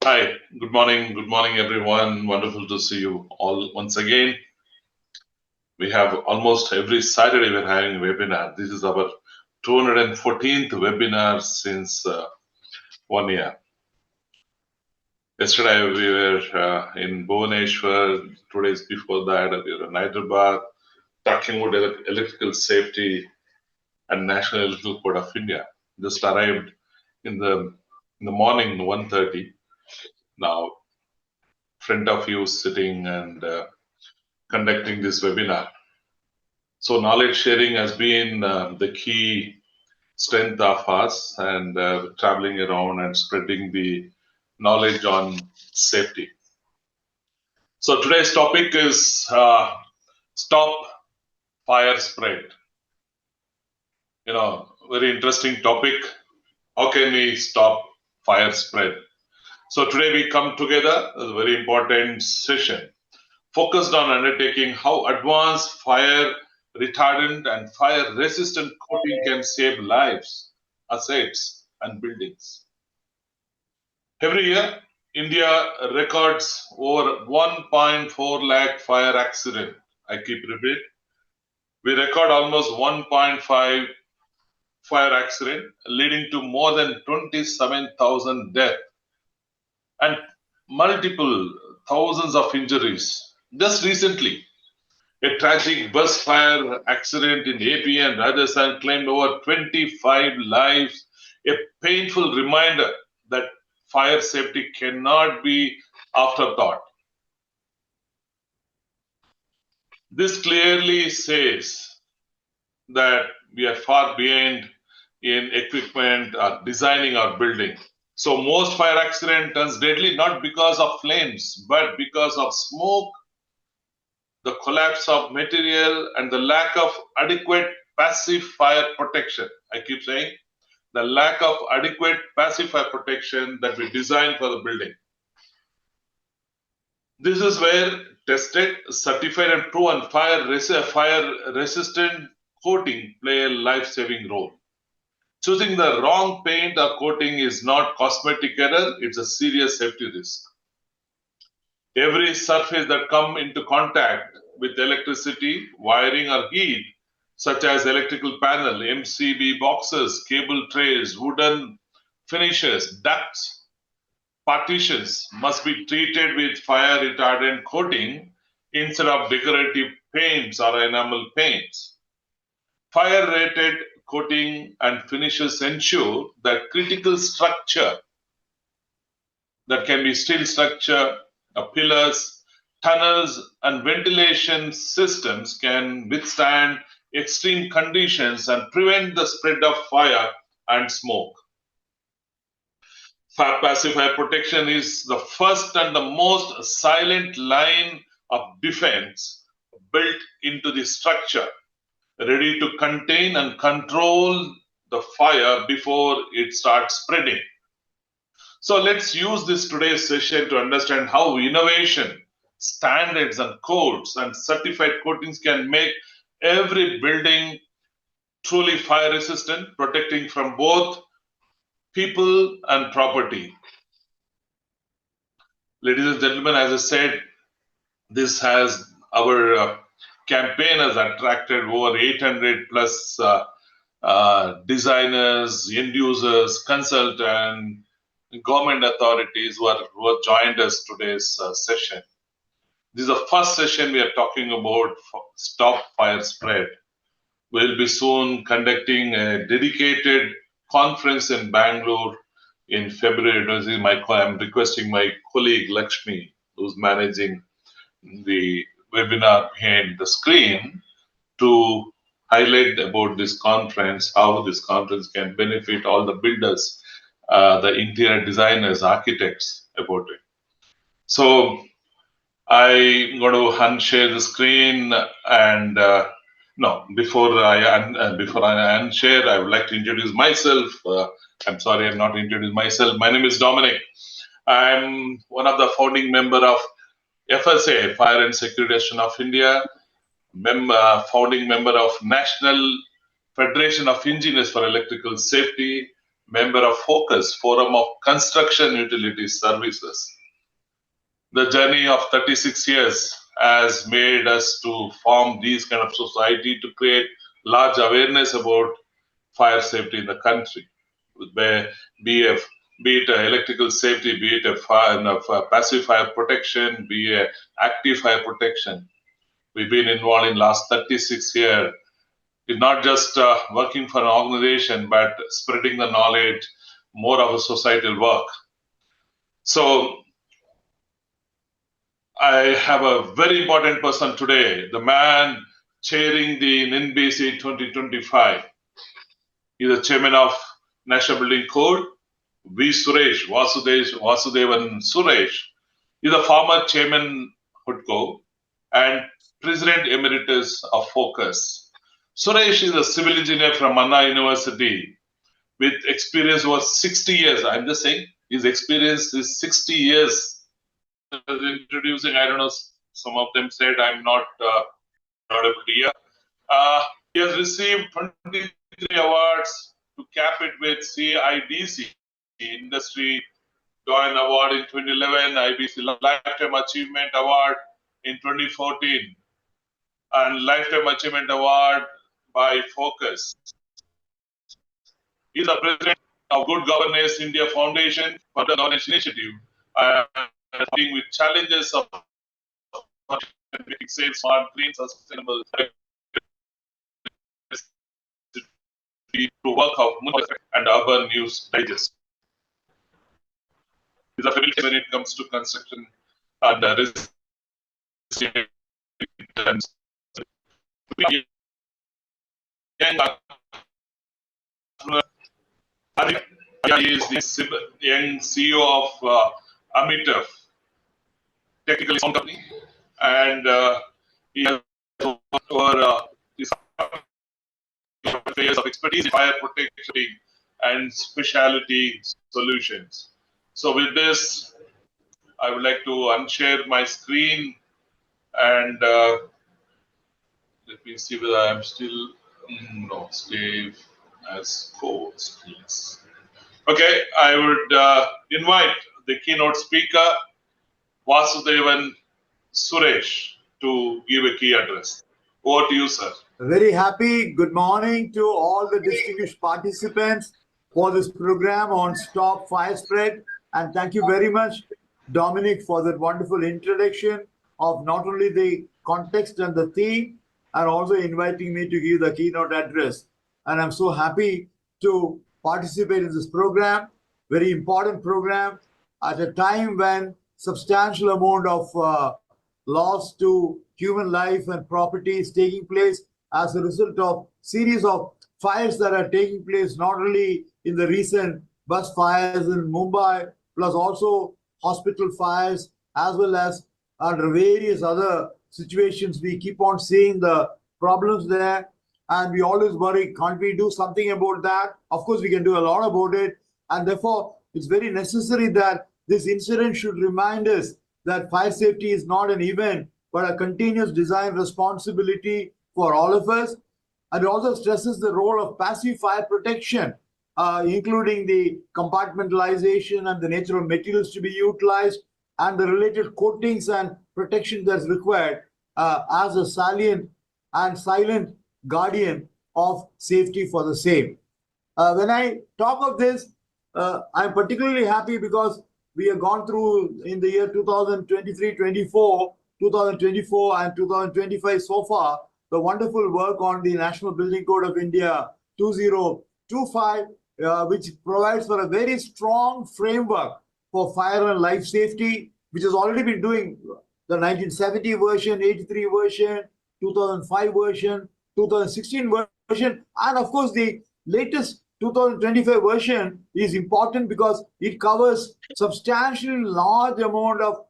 Hi, good morning. Good morning, everyone. Wonderful to see you all once again. We have almost every Saturday we're having a webinar. This is our 214th webinar since 1 year. Yesterday we were in Bhubaneswar. 2 days before that we were in Hyderabad talking about electrical safety and National Electrical Code of India. Just arrived in the morning 1:30. Now, front of you sitting and conducting this webinar. So knowledge sharing has been the key strength of us, and traveling around and spreading the knowledge on safety. So today's topic is stop fire spread. Very interesting topic. How can we stop fire spread? So today we come together, a very important session focused on undertaking how advanced fire retardant and fire resistant coating can save lives, assets, and buildings. Every year, India records over 1.4 lakh fire accidents. I keep repeating. We record almost 1.5 fire accidents, leading to more than 27,000 deaths and multiple thousands of injuries. Just recently, a tragic bus fire accident in AP and Rajasthan claimed over 25 lives, a painful reminder that fire safety cannot be afterthought. This clearly says that we are far behind in equipment or designing our building. So most fire accident turns deadly not because of flames, but because of smoke, the collapse of material, and the lack of adequate passive fire protection. I keep saying the lack of adequate passive fire protection that we design for the building. This is where tested, certified, and proven fire resistant coating play a life-saving role. Choosing the wrong paint or coating is not cosmetic error, it's a serious safety risk. Every surface that comes into contact with electricity, wiring, or heat, such as electrical panel, MCB boxes, cable trays, wooden finishes, ducts, partitions, must be treated with fire retardant coating instead of decorative paints or enamel paints. Fire rated coating and finishes ensure that critical structure, that can be steel structure, pillars, tunnels, and ventilation systems, can withstand extreme conditions and prevent the spread of fire and smoke. Passive fire protection is the first and the most silent line of defense built into the structure, ready to contain and control the fire before it starts spreading. So let's use this today's session to understand how innovation, standards, and codes and certified coatings can make every building truly fire resistant, protecting from both people and property. Ladies and gentlemen, as I said, this has our campaign has attracted over 800 plus designers, end users, consultants, government authorities who have joined us today's session. This is the first session we are talking about stop fire spread. We'll be soon conducting a dedicated conference in Bangalore in February. I'm requesting my colleague Lakshmi, who's managing the webinar behind the screen, to highlight about this conference, how this conference can benefit all the builders, the interior designers, architects about it. So I'm going to unshare the screen, and before I unshare, I would like to introduce myself. I'm sorry, I'm not introduced myself. My name is Dominic. I'm one of the founding member of FSA, Fire and Security Association of India, founding member of National Federation of Engineers for Electrical Safety, member of Focus, Forum of Construction Utilities Services. The journey of 36 years has made us to form these kind of society to create large awareness about fire safety in the country. Be it electrical safety, be it passive fire protection, be it active fire protection. We've been involved in last 36 years. It's not just working for an organization, but spreading the knowledge, more of a societal work. So I have a very important person today, the man chairing the NINBC 2025. He's the chairman of National Building Code, Vasudevan Suresh. He's the former chairman HUDCO and president emeritus of Focus. Suresh is a civil engineer from Anna University with experience over 60 years. I'm just saying his experience is 60 years. Introducing, I don't know, some of them said I'm not able to hear. He has received 23 awards to cap it with CIDC Industry Joint Award in 2011, IBC Lifetime Achievement Award in 2014, and Lifetime Achievement Award by Focus. He is the president of Good Governance India Foundation for the Governance Initiative, dealing with challenges of making safe, smart, clean, sustainable to work of and urban news digest. Is a familiar when it comes to construction and resilience. He is the young CEO of Amitav Technical Company, and he has over years of expertise in fire protection and specialty solutions. So with this, I would like to unshare my screen and let me see whether I'm still no save as co-host, please. Okay, I would invite the keynote speaker Vasudevan Suresh to give a key address. Over to you, sir. Very happy. Good morning to all the distinguished participants for this program on Stop Fire Spread. And thank you very much, Dominic, for that wonderful introduction of not only the context and the theme, and also inviting me to give the keynote address. And I'm so happy to participate in this program, very important program, at a time when substantial amount of loss to human life and property is taking place as a result of series of fires that are taking place not only in the recent bus fires in Mumbai, plus also hospital fires, as well as under various other situations. We keep on seeing the problems there, and we always worry, can't we do something about that? Of course, we can do a lot about it, and therefore, it's very necessary that this incident should remind us that fire safety is not an event, but a continuous design responsibility for all of us. And it also stresses the role of passive fire protection, including the compartmentalization and the nature of materials to be utilized, and the related coatings and protection that's required as a salient and silent guardian of safety for the same. When I talk of this, I'm particularly happy because we have gone through in the year 2023, 24, 2024 and 2025 so far, the wonderful work on the National Building Code of India 2025, which provides for a very strong framework for fire and life safety, which has already been doing the 1970 version, 83 version, 2005 version, 2016 version, and of course the latest 2025 version is important because it covers substantially large amount of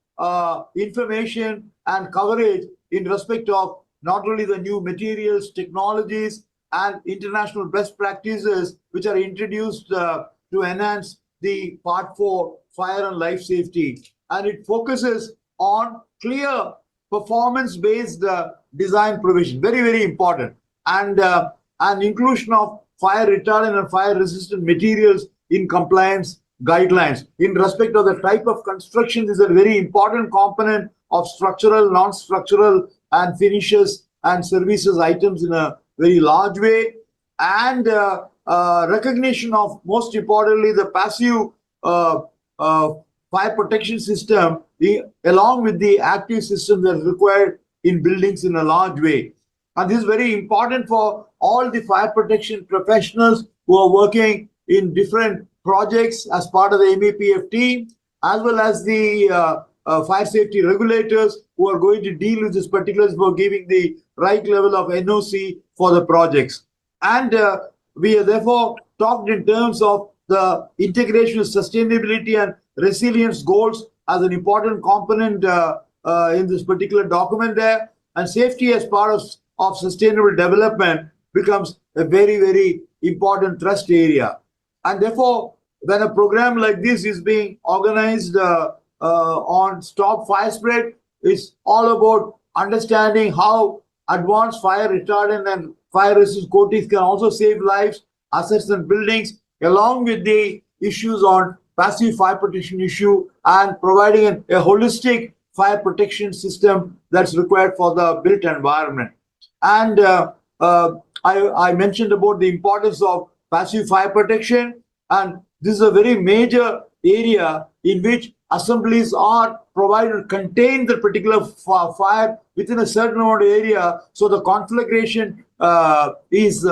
information and coverage in respect of not only the new materials, technologies, and international best practices which are introduced to enhance the Part 4 fire and life safety. And it focuses on clear performance-based design provision, very, very important, and inclusion of fire retardant and fire resistant materials in compliance guidelines. In respect of the type of construction, this is a very important component of structural, non-structural, and finishes and services items in a very large way. And recognition of, most importantly, the passive uh, uh, fire protection system, along with the active system that is required in buildings in a large way. And this is very important for all the fire protection professionals who are working in different projects as part of the MEPF team, as well as the fire safety regulators who are going to deal with this particulars for giving the right level of NOC for the projects. And we have therefore talked in terms of the integration of sustainability and resilience goals as an important component in this particular document there. And safety as part of sustainable development becomes a very, very important trust area. And therefore, when a program like this is being organized on Stop Fire Spread, it's all about understanding how advanced fire retardant and fire resistant coatings can also save lives, assets, and buildings, along with the issues on passive fire protection issue and providing a holistic fire protection system that's required for the built environment. And I mentioned about the importance of passive fire protection, and this is a very major area in which assemblies are provided to contain the particular fire within a certain amount of area, so the conflagration is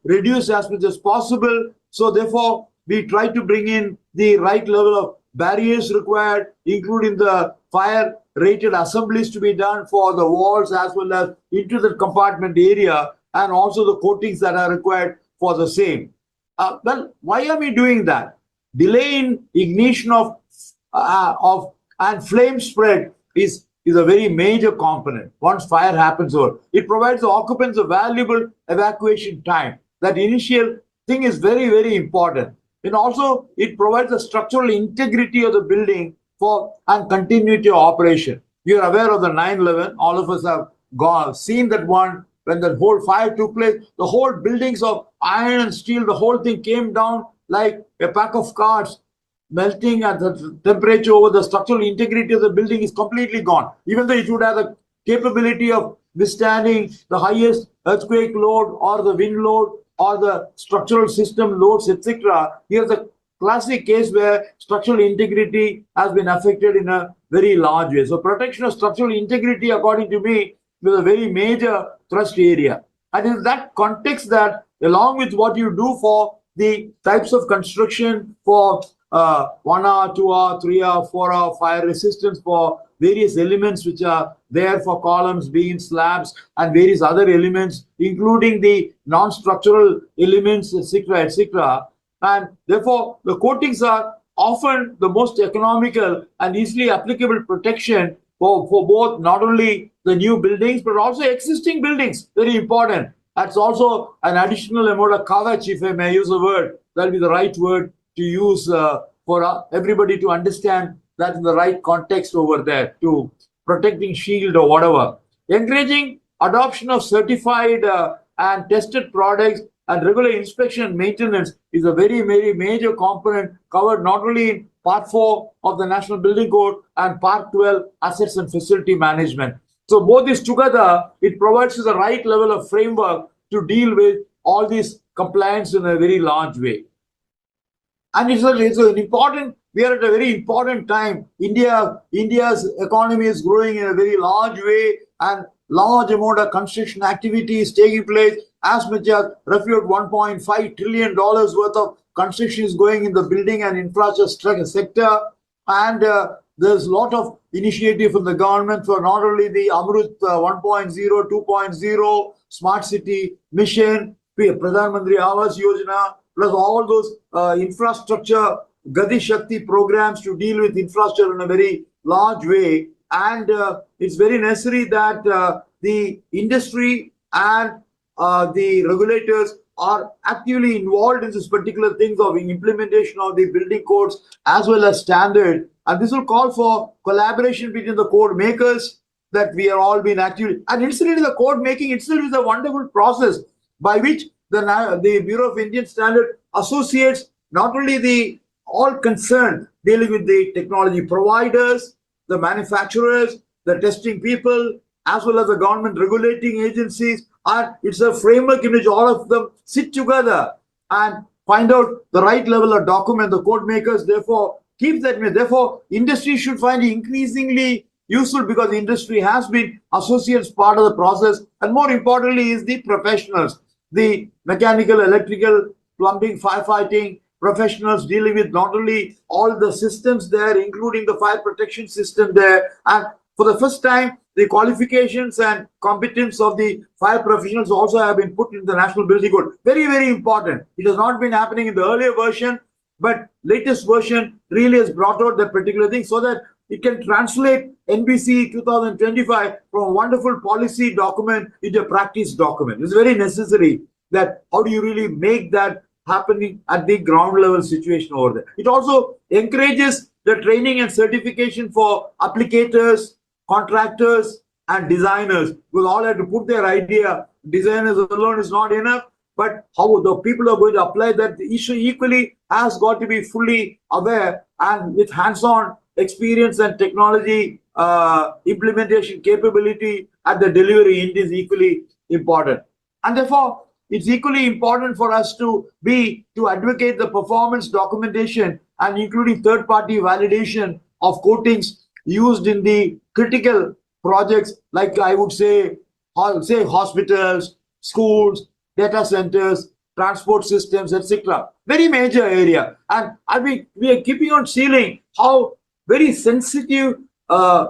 reduced as much as possible. So therefore, we try to bring in the right level of barriers required, including the fire rated assemblies to be done for the walls as well as into the compartment area, and also the coatings that are required for the same. Well, why are we doing that? Delay in ignition of and flame spread is a very major component. Once fire happens, over, it provides the occupants a valuable evacuation time. That initial thing is very, very important. And also, it provides the structural integrity of the building for and continuity of operation. You are aware of the 9/11. All of us have seen that one. When the whole fire took place, the whole buildings of iron and steel, the whole thing came down like a pack of cards, melting at the temperature over. The structural integrity of the building is completely gone. Even though it would have the capability of withstanding the highest earthquake load or the wind load or the structural system loads, etc. Here's a classic case where structural integrity has been affected in a very large way. So protection of structural integrity, according to me, is a very major thrust area. And in that context, that along with what you do for the types of construction for 1 hour, 2 hour, 3 hour, 4 hour fire resistance for various elements which are there for columns, beams, slabs, and various other elements, including the non-structural elements, etc., etc. And therefore, the coatings are often the most economical and easily applicable protection for both not only the new buildings but also existing buildings. Very important. That's also an additional amount of coverage, if I may use a word. That'll be the right word to use for everybody to understand that in the right context over there, to protecting shield or whatever. Encouraging adoption of certified and tested products and regular inspection and maintenance is a very, very major component covered not only in Part 4 of the National Building Code and Part 12, Assets and Facility Management. So both these together, it provides the right level of framework to deal with all these compliance in a very large way. And it's an important, we are at a very important time. India's economy is growing in a very large way, and large amount of construction activity is taking place. As much as roughly $1.5 trillion worth of construction is going in the building and infrastructure sector. And there's a lot of initiative from the government for not only the Amrut 1.0, 2.0, Smart City Mission, Pradhan Mantri Awas Yojana, plus all those infrastructure Gati Shakti programs to deal with infrastructure in a very large way. And it's very necessary that the industry and the regulators are actively involved in this particular things of implementation of the building codes as well as standard. And this will call for collaboration between the code makers, that we are all being active. And incidentally, the code making itself is a wonderful process by which the Bureau of Indian Standard associates not only the all concerned dealing with the technology providers, the manufacturers, the testing people, as well as the government regulating agencies. And it's a framework in which all of them sit together and find out the right level of document. The code makers, therefore, keep that. Therefore, industry should find it increasingly useful because the industry has been associates part of the process. And more importantly, is the professionals, the mechanical, electrical, plumbing, firefighting professionals dealing with not only all the systems there, including the fire protection system there. And for the first time, the qualifications and competence of the fire professionals also have been put in the National Building Code. Very, very important. It has not been happening in the earlier version, but latest version really has brought out that particular thing so that it can translate NBC 2025 from a wonderful policy document into a practice document. It's very necessary that how do you really make that happening at the ground level situation over there. It also encourages the training and certification for applicators, contractors, and designers, because all have to put their idea. Designers alone is not enough, but how the people are going to apply that issue equally has got to be fully aware, and with hands-on experience and technology implementation capability at the delivery end is equally important. And therefore, it's equally important for us to advocate the performance documentation and including third-party validation of coatings used in the critical projects, like I would say hospitals, schools, data centers, transport systems, etc. Very major area. And we are keeping on seeing how very sensitive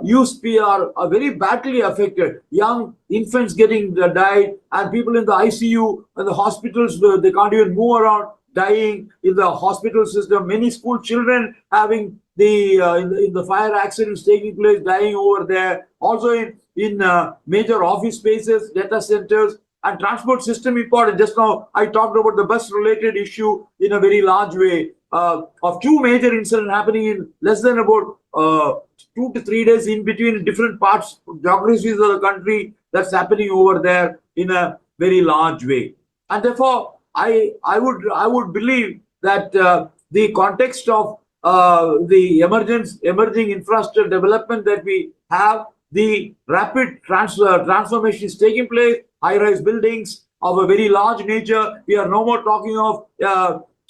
youth are very badly affected. Young infants getting died, and people in the ICU and the hospitals, they can't even move around, dying in the hospital system. Many school children having in the fire accidents taking place, dying over there. Also in major office spaces, data centers, and transport system important. Just now I talked about the bus related issue in a very large way. Of two major incidents happening in less than about 2 to 3 days in between different parts, geographies of the country, that's happening over there in a very large way. And therefore, I would believe that the context of the emerging infrastructure development that we have, the rapid transformation is taking place, high-rise buildings of a very large nature. We are no more talking of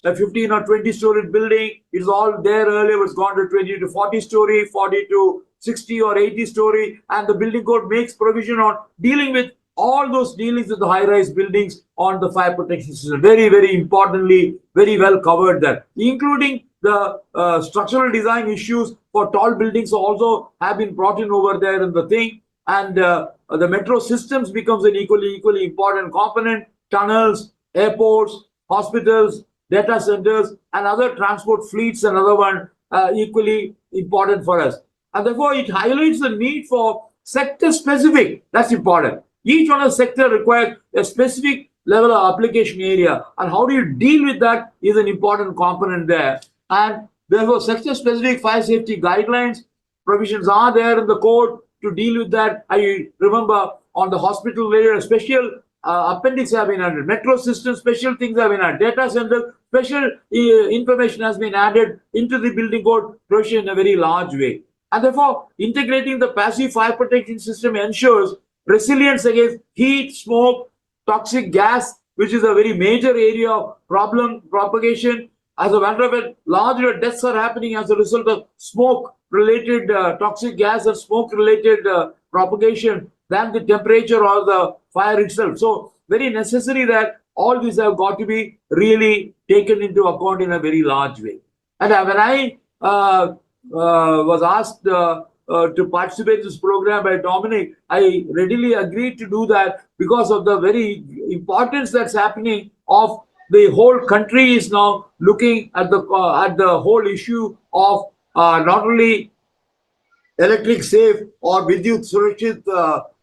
a 15 or 20-story building. It's all there earlier. It's gone to 20 to 40-story, 40 to 60 or 80-story. And the building code makes provision on dealing with all those dealings with the high-rise buildings on the fire protection system. Very, very importantly, very well covered there, including the structural design issues for tall buildings also have been brought in over there in the thing. And the metro systems becomes an equally important component. Tunnels, airports, hospitals, data centers, and other transport fleets, another one equally important for us. And therefore, it highlights the need for sector specific. That's important. Each one of the sector requires a specific level of application area, and how do you deal with that is an important component there. And therefore, sector specific fire safety guidelines provisions are there in the code to deal with that. I remember on the hospital area, special appendix have been added, metro system, special things have been added, data center, special information has been added into the building code provision in a very large way. And therefore, integrating the passive fire protection system ensures resilience against heat, smoke, toxic gas, which is a very major area of problem propagation. As a matter of fact, larger deaths are happening as a result of smoke-related toxic gas and smoke-related propagation than the temperature or the fire itself. So, very necessary that all these have got to be really taken into account in a very large way. And when I was asked to participate in this program by Dominic, I readily agreed to do that because of the very importance that's happening of the whole country is now looking at the whole issue of not only electric safe or Vidyut Surakshit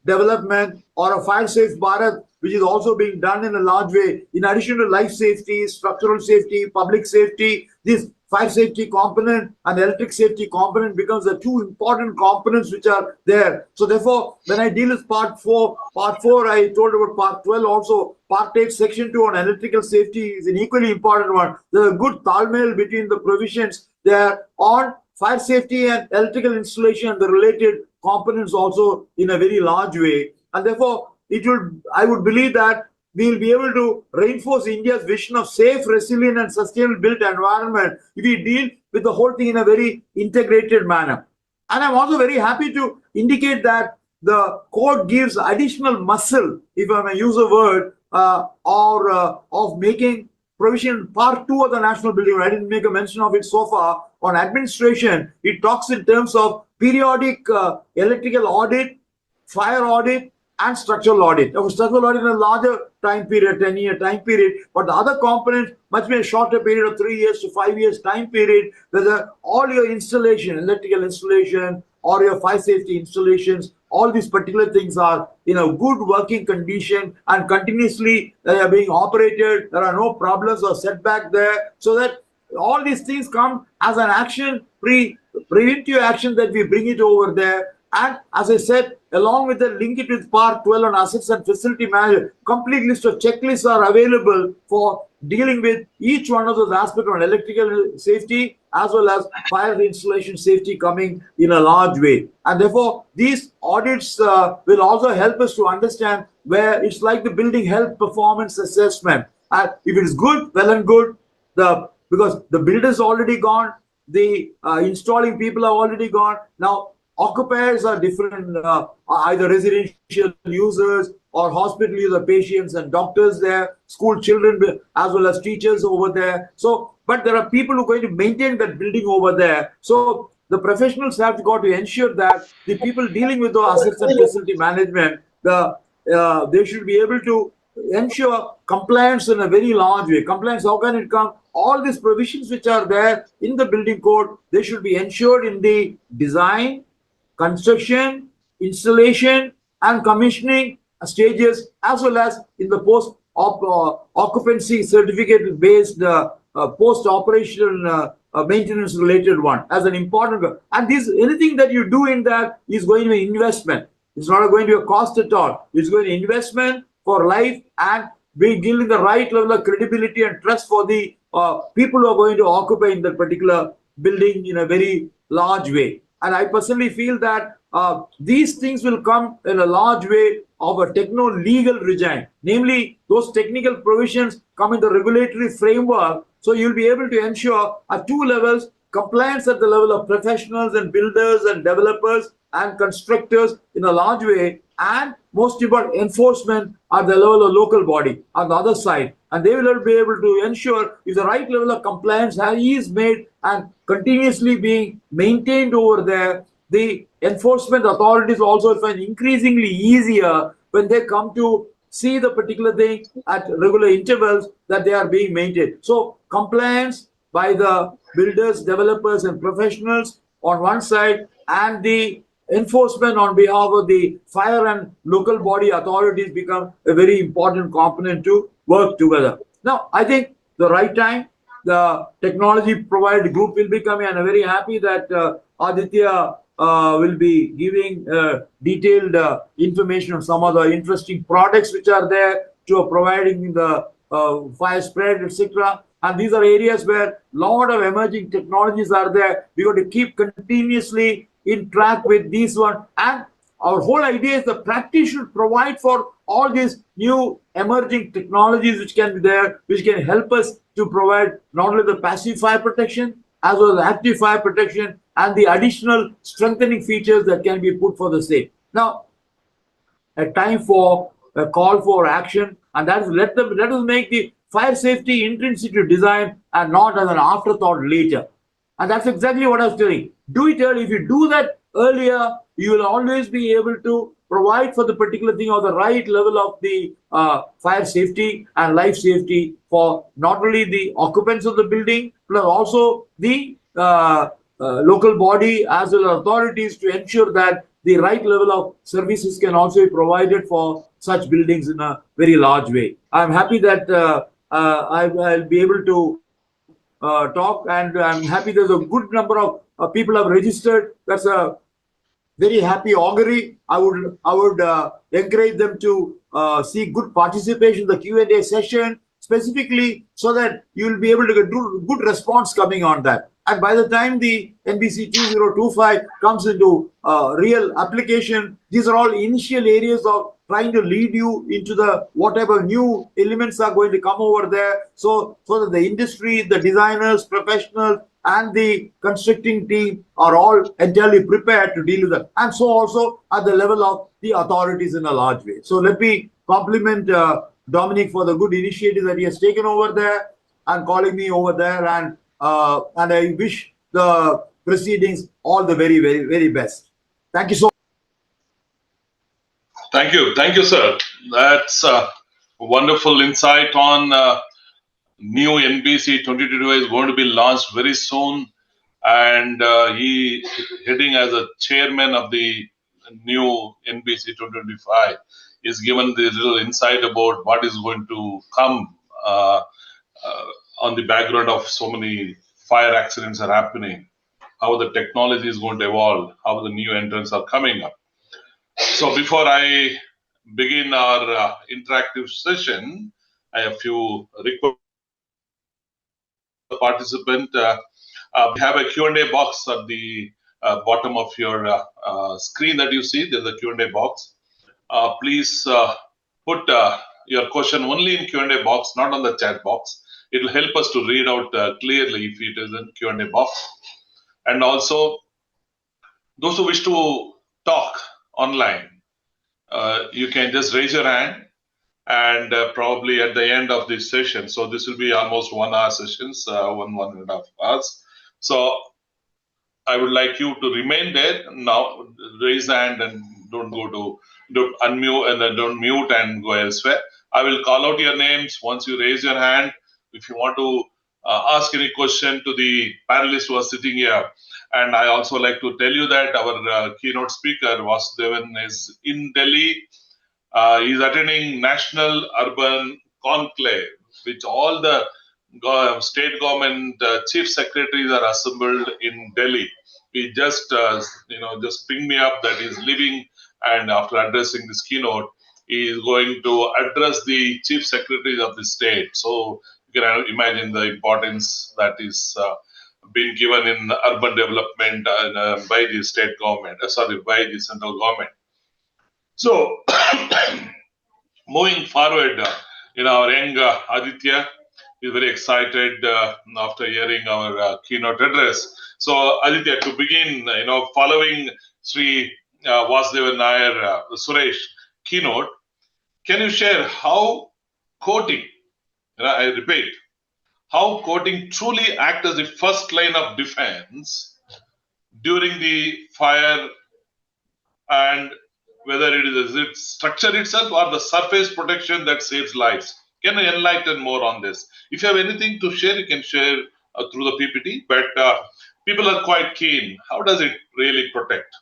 development or a fire safe Bharat, which is also being done in a large way. In addition to life safety, structural safety, public safety, this fire safety component and electric safety component becomes the two important components which are there. So therefore, when I deal with part 4, I told about part 12 also. Part 8, section 2 on electrical safety is an equally important one. There's a good talmail between the provisions there on fire safety and electrical installation and the related components also in a very large way. And therefore, I would believe that we will be able to reinforce India's vision of safe, resilient, and sustainable built environment if we deal with the whole thing in a very integrated manner. And I'm also very happy to indicate that the code gives additional muscle, if I may use a word, of making provision in part 2 of the national building. I didn't make a mention of it so far. On administration, it talks in terms of periodic electrical audit, fire audit, and structural audit. Structural audit in a larger time period, 10-year time period, but the other components must be a shorter period of 3 years to 5 years time period, whether all your installation, electrical installation, or your fire safety installations, all these particular things are in a good working condition and continuously they are being operated. There are no problems or setback there, so that all these things come as an action, preventive action that we bring it over there. And as I said, along with the link it with part 12 on assets and facility management, complete list of checklists are available for dealing with each one of those aspects on electrical safety as well as fire installation safety coming in a large way. And therefore, these audits will also help us to understand where it's like the building health performance assessment. And if it is good, well and good, because the builder is already gone, the installing people are already gone. Now, occupiers are different, either residential users or hospital user, patients and doctors there, school children as well as teachers over there. So, but there are people who are going to maintain that building over there. So the professionals have got to ensure that the people dealing with the assets and facility management, they should be able to ensure compliance in a very large way. Compliance, how can it come? All these provisions which are there in the building code, they should be ensured in the design, construction, installation, and commissioning stages, as well as in the post occupancy certificate based post operational maintenance related one as an important. And this, anything that you do in that is going to be investment. It's not going to be a cost at all. It's going to be investment for life and be giving the right level of credibility and trust for the people who are going to occupy in that particular building in a very large way. And I personally feel that these things will come in a large way of a techno-legal regime. Namely, those technical provisions come in the regulatory framework. So you'll be able to ensure at two levels, compliance at the level of professionals and builders and developers and constructors in a large way, and most important, enforcement at the level of local body on the other side. And they will be able to ensure if the right level of compliance is made and continuously being maintained over there, the enforcement authorities also find increasingly easier when they come to see the particular thing at regular intervals that they are being maintained. So compliance by the builders, developers, and professionals on one side, and the enforcement on behalf of the fire and local body authorities become a very important component to work together. Now, I think the right time, the technology provided group will be coming, and I'm very happy that Aditya will be giving detailed information on some of the interesting products which are there to providing the fire spread, etc. And these are areas where a lot of emerging technologies are there. We got to keep continuously in track with these one. And our whole idea is the practice should provide for all these new emerging technologies which can be there, which can help us to provide not only the passive fire protection as well as active fire protection and the additional strengthening features that can be put for the same. Now, a time for a call for action, and that is let us make the fire safety intrinsic to design and not as an afterthought later. And that's exactly what I was telling. Do it early. If you do that earlier, you will always be able to provide for the particular thing or the right level of the fire safety and life safety for not only the occupants of the building, but also the local body as well as authorities to ensure that the right level of services can also be provided for such buildings in a very large way. I'm happy that I'll be able to talk, and I'm happy there's a good number of people have registered. That's a very happy augury. I would encourage them to see good participation in the Q&A session specifically so that you will be able to get good response coming on that. And by the time the NBC 2025 comes into real application, these are all initial areas of trying to lead you into the whatever new elements are going to come over there, so that the industry, the designers, professionals, and the constructing team are all entirely prepared to deal with that. And so also at the level of the authorities in a large way. So let me compliment Dominic for the good initiative that he has taken over there and calling me over there. And I wish the proceedings all the very, very, very best. Thank you so much. Thank you, sir. That's a wonderful insight on new NBC 2022 is going to be launched very soon, and he heading as a chairman of the new NBC 2025 is given the little insight about what is going to come uh, on the background of so many fire accidents are happening, how the technology is going to evolve, how the new entrants are coming up. So before I begin our interactive session, I have a few requests for the participant. We have a Q&A box at the bottom of your screen that you see. There's a Q&A box. Please put your question only in Q&A box, not on the chat box. It will help us to read out clearly if it is in Q&A box. And also, those who wish to talk online, you can just raise your hand, and probably at the end of this session, so this will be almost 1 hour sessions, 1.5 hours. So I would like you to remain there now, raise the hand and don't unmute, and then don't mute and go elsewhere. I will call out your names once you raise your hand. If you want to ask any question to the panelists who are sitting here. And I also like to tell you that our keynote speaker, Vasudevan, is in Delhi. He's attending National Urban Conclave, which all the state government chief secretaries are assembled in Delhi. He just pinged me up that he's leaving, and after addressing this keynote, he is going to address the chief secretaries of the state. So you can imagine the importance that is being given in urban development by the state government, by the central government. So moving forward, our young Aditya is very excited after hearing our keynote address. So Aditya, to begin, following Sri Vasudevan Nair, Suresh keynote, can you share how coating, I repeat, how coating truly acts as the first line of defense during the fire, and whether it is its structure itself or the surface protection that saves lives? Can you enlighten more on this? If you have anything to share, you can share through the PPT, but people are quite keen. How does it really protect?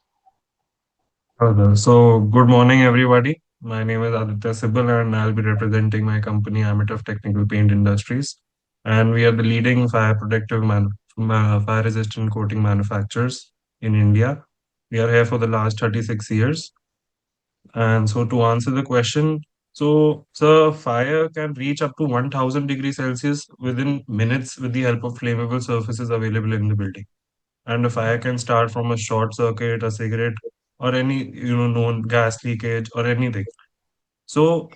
So, good morning, everybody. My name is Aditya Sibal, and I'll be representing my company, Amitoff Technical Paint Industries. And we are the leading fire resistant coating manufacturers in India. We are here for the last 36 years. And so, to answer the question, so fire can reach up to 1000 degrees Celsius within minutes with the help of flammable surfaces available in the building. And a fire can start from a short circuit, a cigarette, or any known gas leakage or anything. So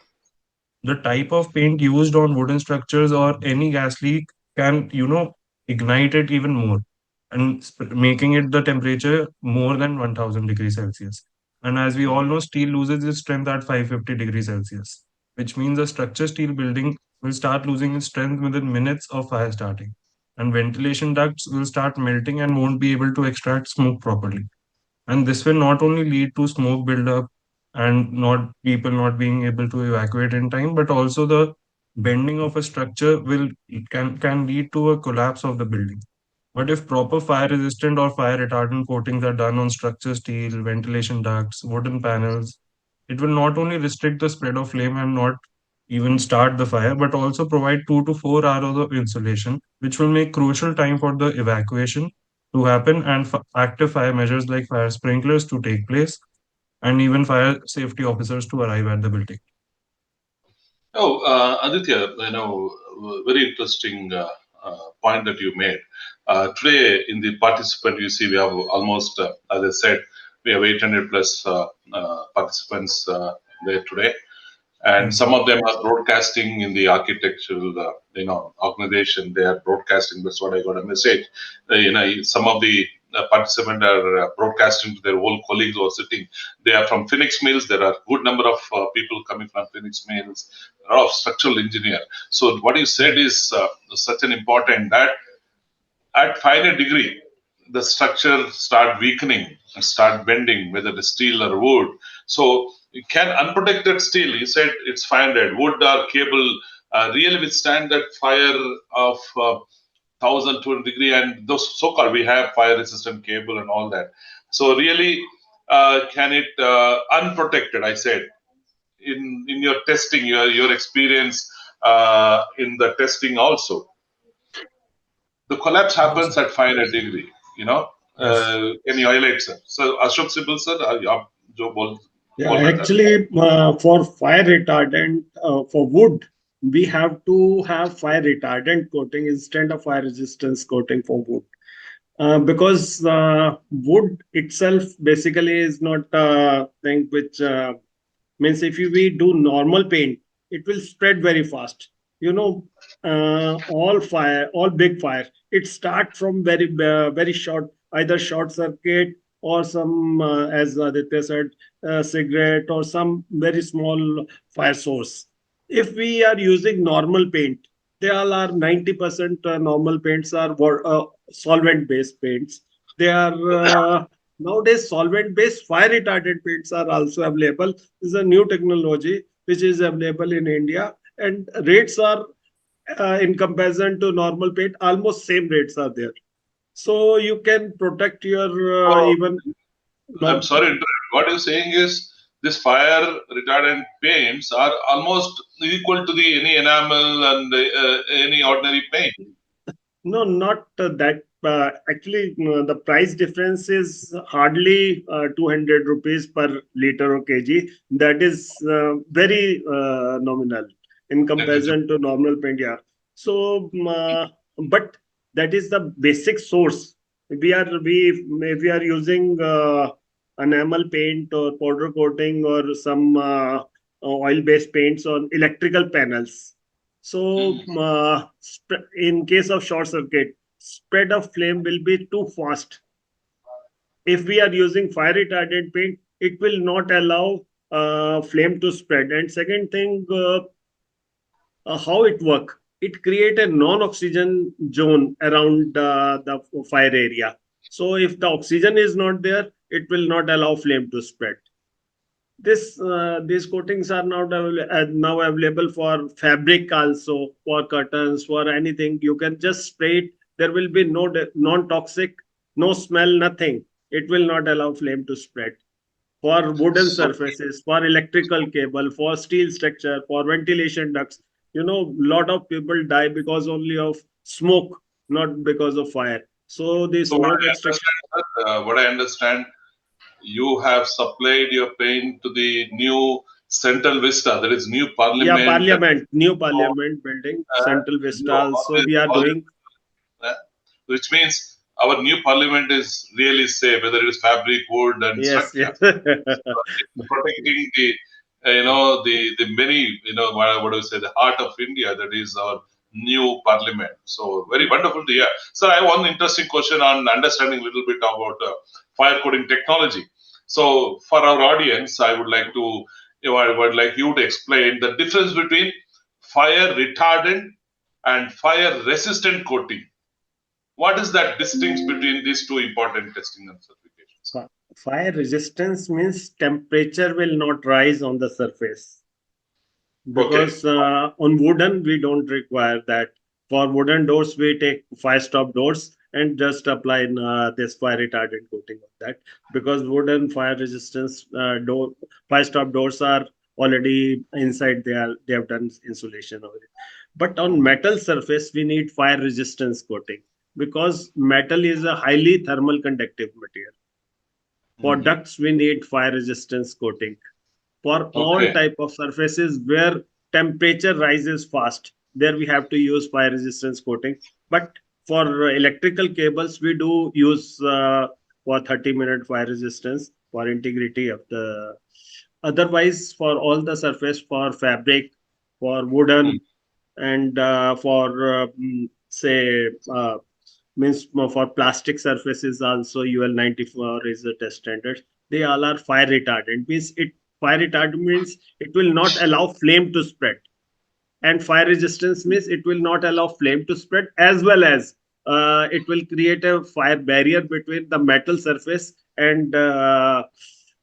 the type of paint used on wooden structures or any gas leak can ignite it even more, and making it the temperature more than 1000 degrees Celsius. And as we all know, steel loses its strength at 550 degrees Celsius, which means a structure steel building will start losing its strength within minutes of fire starting, and ventilation ducts will start melting and won't be able to extract smoke properly. And this will not only lead to smoke buildup and not people not being able to evacuate in time, but also the bending of a structure can lead to a collapse of the building. But if proper fire resistant or fire retardant coatings are done on structure steel, ventilation ducts, wooden panels, it will not only restrict the spread of flame and not even start the fire, but also provide 2 to 4 hours of insulation, which will make crucial time for the evacuation to happen and active fire measures like fire sprinklers to take place and even fire safety officers to arrive at the building. Oh, Aditya, very interesting point that you made. Today, in the participant, you see we have almost, as I said, we have 800 plus participants there today, and some Mhm. of them are broadcasting in the architectural organization. They are broadcasting. That's what I got a message. Some of the participants are broadcasting to their whole colleagues who are sitting. They are from Phoenix Mills. There are good number of people coming from Phoenix Mills. A lot of structural engineer. So what you said is such an important that at final degree, the structure start weakening and start bending, whether it is steel or wood. So you can unprotected steel, you said it's 500. Wood or cable really withstand that fire of 1,200 degree, and those so-called we have fire resistant cable and all that. So really, can it unprotected? I said in your testing, your experience in the testing also the collapse Yes, happens at 500 degree, you know. yes. Can you highlight, sir? So, Ashok Sibil, sir, आप जो Yeah, बोलना चाहते हैं? actually, for fire retardant, for wood, we have to have fire retardant coating instead of fire resistance coating for wood. Because wood itself basically is not a thing which means if we do normal paint, it will spread very fast. You know, all big fire, it start from very short, either short circuit or some, as Aditya said, cigarette or some very small fire source. If we are using normal paint, they all are 90% normal paints are solvent based paints. They are nowadays solvent based fire retardant paints are also available. This is a new technology which is available in India, and rates are in comparison to normal paint, almost same rates are there. So you can protect your So, even I'm no, sorry, to interrupt. What you're saying is this fire retardant paints are almost equal to the any enamel and any ordinary paint. no, not that. Actually, the price difference is hardly 200 rupees per liter or kg. That is very nominal in Negligible. comparison to normal paint. Yeah. So, but that is the basic source. We are using enamel paint or powder coating or some oil-based paints on electrical panels. So, Mhm. in case of short circuit, spread of flame will be too fast. If we are using fire retardant paint, it will not allow flame to spread. And second thing, how it work? It create a non-oxygen zone around the fire area. So if the oxygen is not there, it will not allow flame to spread. These coatings are now available for fabric also, for curtains, for anything. You can just spray it. There will be no non-toxic, no smell, nothing. It will not allow flame to spread. For wooden So, surfaces, for electrical cable, for steel structure, for ventilation ducts, lot of people die because only of smoke, not because of fire. So the so what smoke I extraction. understand, sir, what I understand, you have supplied your paint to the new Central Vista, that is new Yeah, Parliament, that parliament, new so, parliament building, Central you Vista also always, we are always doing. which means our new parliament is really safe, whether it is fabric, wood, and Yes, structure. yes. It's protecting the, the many, what do you say, the heart of India, that is our new parliament. So very wonderful to hear. So I have one interesting question on understanding a little bit about fire coding technology. So for our audience, I would like to, I would like you to explain the difference between fire retardant and fire resistant coating. What is that distinction between these two important testing and certifications? Fire resistance means temperature will not rise on the surface. Okay. Because on wooden we don't require that. For wooden doors we take fire stop doors and just apply this fire retardant coating on that, because wooden fire resistance door fire stop doors are already inside they have done insulation over it. But on metal surface, we need fire resistance coating because metal is a highly thermal conductive material. For Mhm. ducts, we need fire resistance coating. For all Okay. type of surfaces where temperature rises fast, there we have to use fire resistance coating. But for electrical cables, we do use for 30-minute fire resistance for integrity of the. Otherwise, for all the surface, for fabric, for Mm. wooden, and for say means for plastic surfaces also UL 94 is the test standard. They all are fire retardant. Means it fire retardant means it will not allow flame to spread, and fire resistance means it will not allow flame to spread, as well as it will create a fire barrier between the metal surface and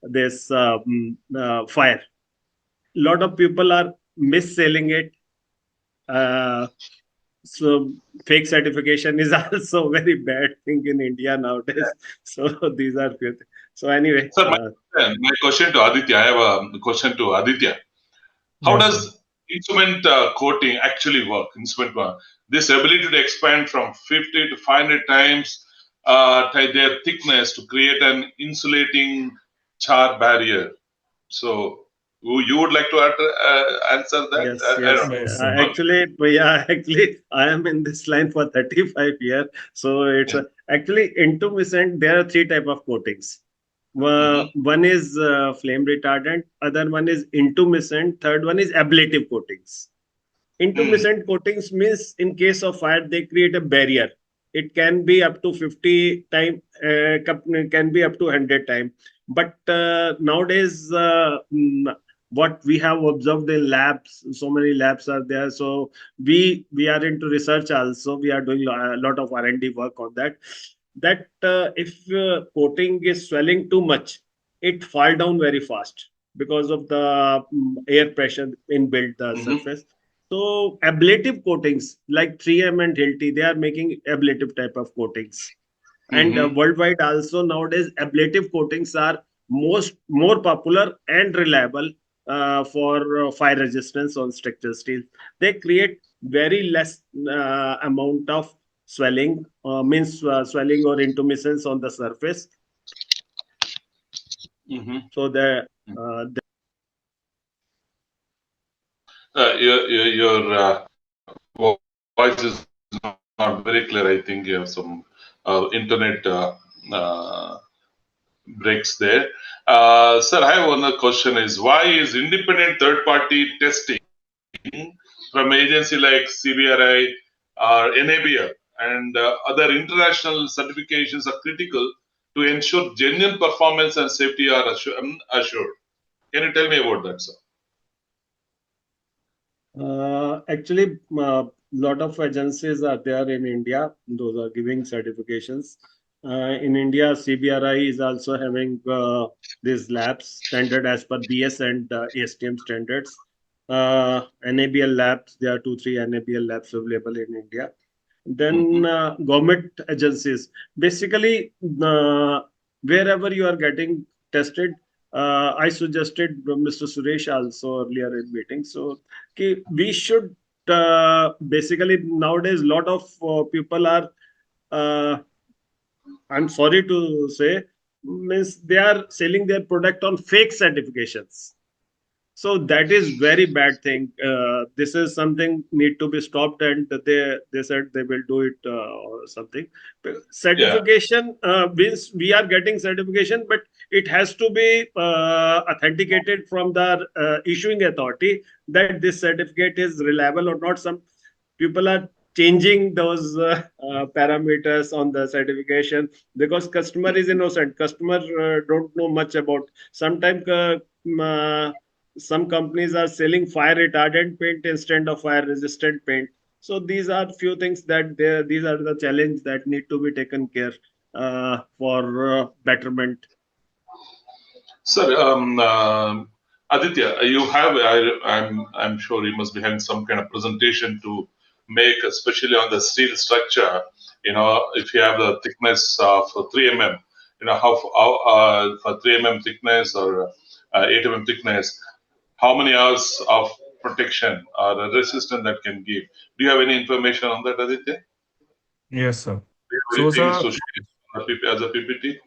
this fire. Lot of people are mis-selling it. Uh, so fake certification is also very bad thing in India nowadays. So these are few things. So anyway, Sir, my question to Aditya, I have a question to Aditya. How Yes, sir. does instrument coating actually work? Instrument this ability to expand from 50 to 500 times their thickness to create an insulating char barrier. So, you would like to answer that? yes, I don't yes. know. Yes, sir. Actually, yeah, actually, I am in this line for 35 years. So it's Yeah. actually intumescent. There are three type of coatings. Mm-hmm. One is flame retardant. Other one is intumescent. Third one is ablative coatings. Mm. Intumescent coatings means in case of fire, they create a barrier. It can be up to 50 time, can be up to 100 time. But nowadays, what we have observed in labs, so many labs are there. So we are into research also. We are doing a lot of R&D work on that. That if coating is swelling too much, it fall down very fast because of the air pressure inbuilt the Mm-hmm. surface. So ablative coatings like 3M and Hilti, they are making ablative type of coatings. And Mm-hmm. worldwide also nowadays ablative coatings are more popular and reliable for fire resistance on structural steel. They create very less amount of swelling, means swelling or intumescence on the surface. Mm-hmm. So uh, Your voice is not very clear. I think you have some internet breaks there. Sir, I have one question is why is independent third party testing from agency like CBRI or NABL and other international certifications are critical to ensure genuine performance and safety are assured. Can you tell me about that, sir? Actually, lot of agencies are there in India. Those are giving certifications. In India, CBRI is also having these labs standard as per BS and ASTM standards. NABL labs, there are 2, 3 NABL labs available in India. Then Mm-hmm. government agencies, basically wherever you are getting tested. I suggested Mr. Suresh also earlier in meeting. So okay, we should basically nowadays lot of people are uh, I'm sorry to say, means they are selling their product on fake certifications. So that is very bad thing. This is something need to be stopped, and they said they will do it or something. Yeah. Certification means we are getting certification, but it has to be authenticated from the issuing authority that this certificate is reliable or not. Some people are changing those parameters on the certification because customer is innocent. Customer don't know much about. Sometimes some companies are selling fire retardant paint instead of fire resistant paint. So these are few things that these are the challenge that need to be taken care for betterment. Sir, Aditya, you have, I'm sure you must be having some kind of presentation to make, especially on the steel structure. If you have the thickness of 3 mm, how for 3 mm thickness or 8 mm thickness, how many hours of protection or resistance that can give. Do you have any information on that, Aditya? Yes, sir. Do you have So, anything sir, to share as a PPT?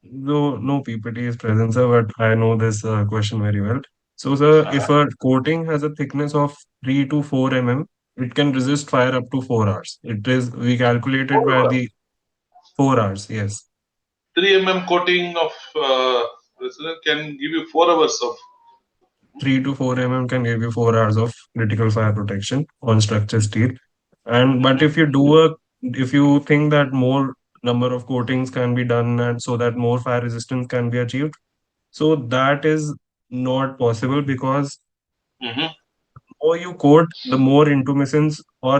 no PPT is present, sir, but I know this question very well. So, sir, Uh-huh. if a coating has a thickness of 3 to 4 mm, it can resist fire up to 4 hours. We calculated by the 4 hours, yes. 3 coating of resistor can give you 4 hours of. 3 to 4 can give you 4 hours of critical fire protection on structure steel. And but if you think that more number of coatings can be done and so that more fire resistance can be achieved, so that is not possible because Mhm. more you coat, the more intumescence or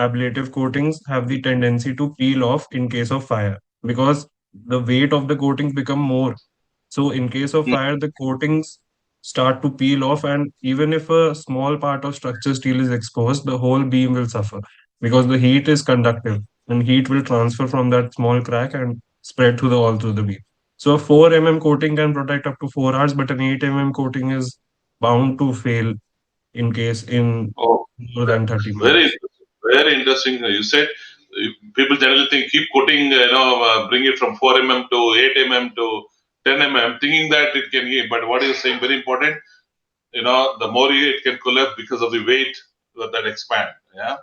ablative coatings have the tendency to peel off in case of fire because the weight of the coatings become more. So in case of fire, the coatings start to peel off, and even if a small part of structure steel is exposed, the whole beam will suffer because the heat is conductive and heat will transfer from that small crack and spread through the all through the beam. So a 4 coating can protect up to 4 hours, but an 8 coating is bound to fail in Oh, more than 30 very, minutes. very interesting. You said people generally think keep quoting, bring it from 4 to 8 to 10 thinking that it can give. But what you're saying, very important. The more it can collapse because of the weight that expand. Yeah.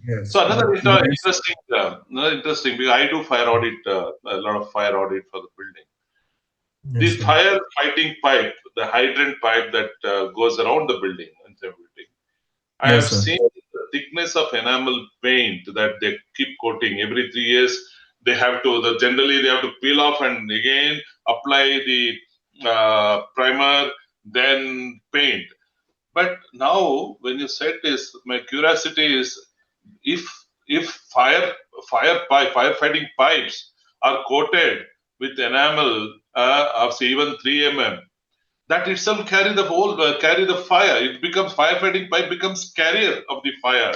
So Yes, but another there is interesting. Because I do fire audit, a lot of fire audit for the building. The yes, sir. fire fighting pipe, the hydrant pipe that goes around the building and everything. I Yes, have sir. seen the thickness of enamel paint that they keep coating every 3 years. They have to, generally, they have to peel off and again apply the primer, then paint. But now, when you said this, my curiosity is if if firefighting pipes are coated with enamel of say even 3 that itself carry the fire. It becomes firefighting pipe becomes carrier of the fire.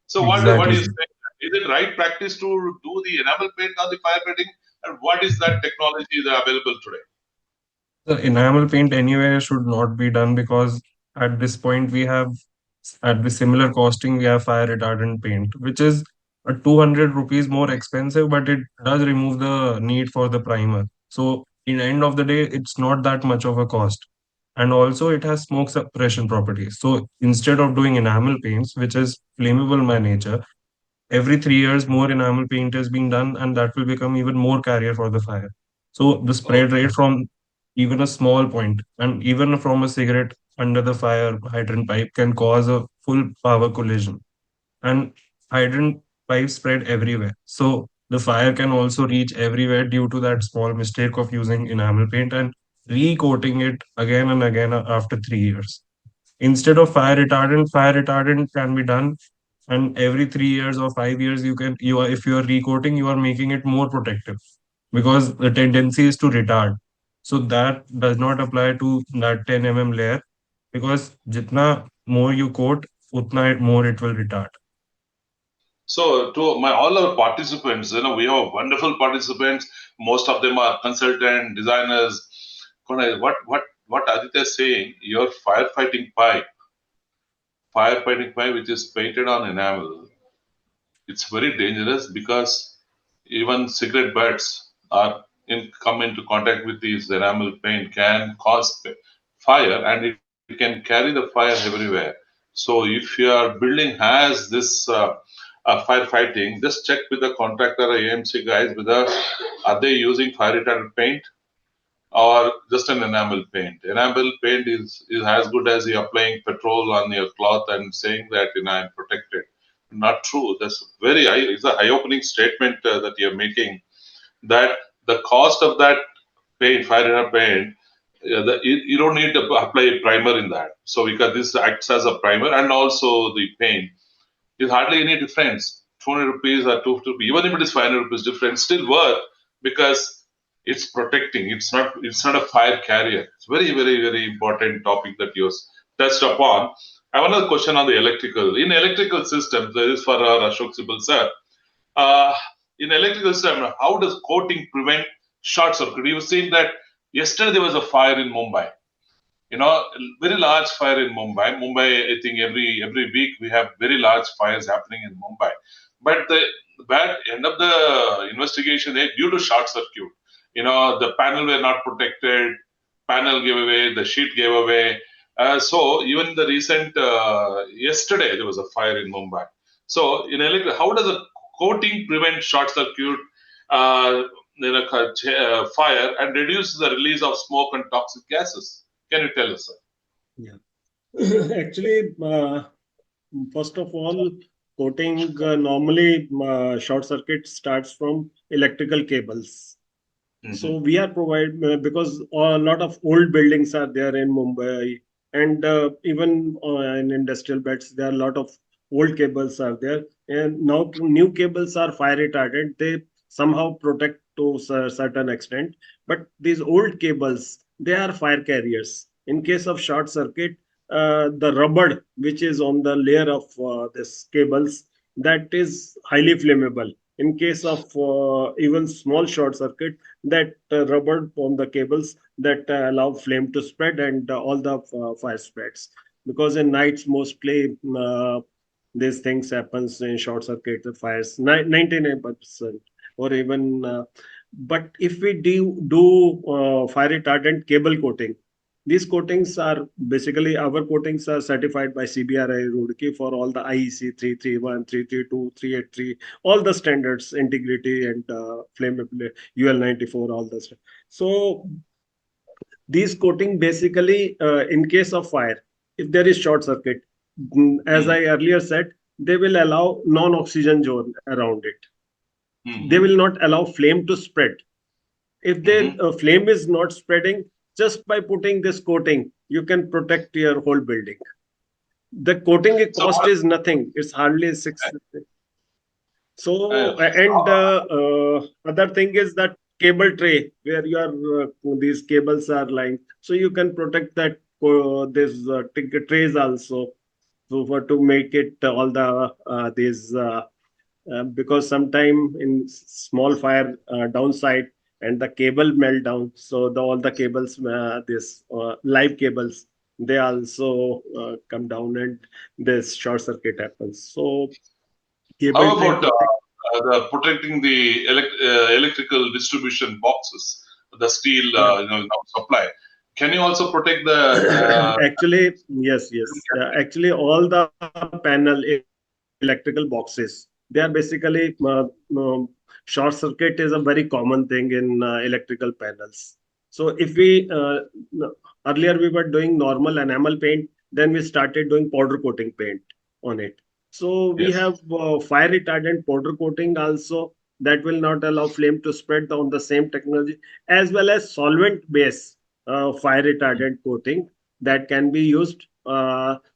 So what do Exactly, you sir. say? Is it right practice to do the enamel paint on the firefighting? And what is that technology that available today? The enamel paint anyway should not be done because at this point we have at the similar costing we have fire retardant paint, which is a 200 rupees more expensive, but it does remove the need for the primer. So in end of the day, it's not that much of a cost. And also it has smoke suppression properties. So instead of doing enamel paints, which is flammable by nature, every 3 years more enamel paint is being done and that will become even more carrier for the fire. So the Oh, spread rate from even a small point and even from a cigarette under the fire hydrant pipe can cause a full power collision, and hydrant pipes spread everywhere, so the fire can also reach everywhere due to that small mistake of using enamel paint and re-coating it again and again after 3 years. Instead of fire retardant can be done, and every 3 years or 5 years you are if you are recoating, you are making it more protective because the tendency is to retard. So that does not apply to that 10 layer because jitna more you coat, utna more it will retard. so to my all our participants, we have wonderful participants. Most of them are consultant designers. What Aditya is saying? Your firefighting pipe, which is painted on enamel, it's very dangerous because even cigarette butts come into contact with this enamel paint can cause fire and it can carry the fire everywhere. So if your building has this firefighting, just check with the contractor or AMC guys whether are they using fire retardant paint or just an enamel paint. Enamel paint is as good as you applying petrol on your cloth and saying that I'm protected. Not true. It's a eye-opening statement that you're making. That the cost of that paint, fire retardant paint, you don't need to apply a primer in that. So because this acts as a primer and also the paint is hardly any difference. 200 rupees or 250 rupees, even if it is 500 rupees difference, still worth because it's protecting. It's not a fire carrier. It's very, very, very important topic that you touched upon. I have another question on the electrical. In electrical systems, there is for Ashok Sibal sir. Uh, in electrical system, how does coating prevent short circuit? You were saying that yesterday there was a fire in Mumbai very large fire in Mumbai. Mumbai, I think every week we have very large fires happening in Mumbai. But the bad end of the investigation is due to short circuit. The panel were not protected, panel gave away, the sheet gave away. So even the recent yesterday there was a fire in Mumbai. So how does a coating prevent short circuit? Uh, Fire and reduce the release of smoke and toxic gases. Can you tell us, sir? Yeah. Actually, first of all, coating normally short circuit starts from electrical cables. So Mm-hmm. we are provide because a lot of old buildings are there in Mumbai, and even in industrial beds there are a lot of old cables are there, and now new cables are fire retardant. They somehow protect to a certain extent, but these old cables, they are fire carriers. In case of short circuit, the rubber which is on the layer of this cables, that is highly flammable. In case of even small short circuit, that rubber on the cables that allow flame to spread, and all the fire spreads, because in nights mostly these things happens in short circuit fires 99%, or even but if we do fire retardant cable coating, these coatings are basically, our coatings are certified by CBRI Roorkee for all the IEC 331, 332, 383, all the standards, integrity and flammability, UL94, all the stuff. So these coating basically, in case of fire, if there is short circuit, as I earlier said, they will allow non-oxygen zone around it. They Mm-hmm. will not allow flame to spread. If the Mm-hmm. flame is not spreading, just by putting this coating, you can protect your whole building. The coating So, cost is nothing. It's hardly six. uh, So, and other thing is that cable tray where your these cables are lying. So you can protect that this trays also. So for to make it all the these because sometime in small fire downside and the cable melt down, so all the cables, this live cables, they also come down and this short circuit happens. So cable how tray about coating. the protecting the electrical distribution boxes, the steel Yeah. supply? Can you also protect the? Actually, yes, yes. Actually, all the panel electrical boxes, they are basically short circuit is a very common thing in electrical panels. So if we earlier we were doing normal enamel paint, then we started doing powder coating paint on it. So we Yes. have fire retardant powder coating also, that will not allow flame to spread on the same technology, as well as solvent base fire retardant coating that can be used,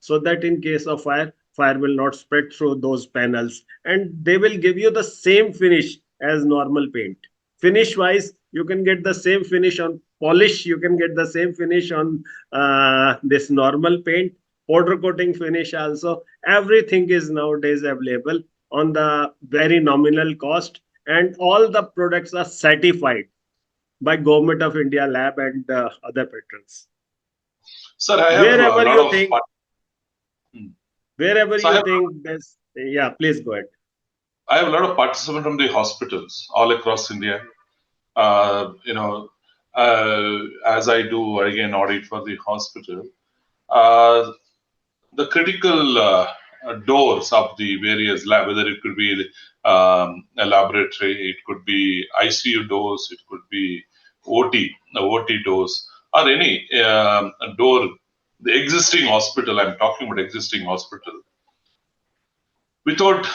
so that in case of fire, fire will not spread through those panels, and they will give you the same finish as normal paint. Finish wise, you can get the same finish on polish, you can get the same finish on this normal paint, powder coating finish also. Everything is nowadays available on the very nominal cost, and all the products are certified by Government of India lab and other patrons. Sir, I have a Wherever lot you of. think, Hmm. wherever So I you have think this, yeah, please go ahead. I have a lot of participants from the hospitals all across India. Uh, you know, as I do again audit for the hospital, uh, the critical doors of the various lab, whether it could be a laboratory, it could be ICU doors, it could be OT doors, or any door, the existing hospital, I'm talking about existing hospital, without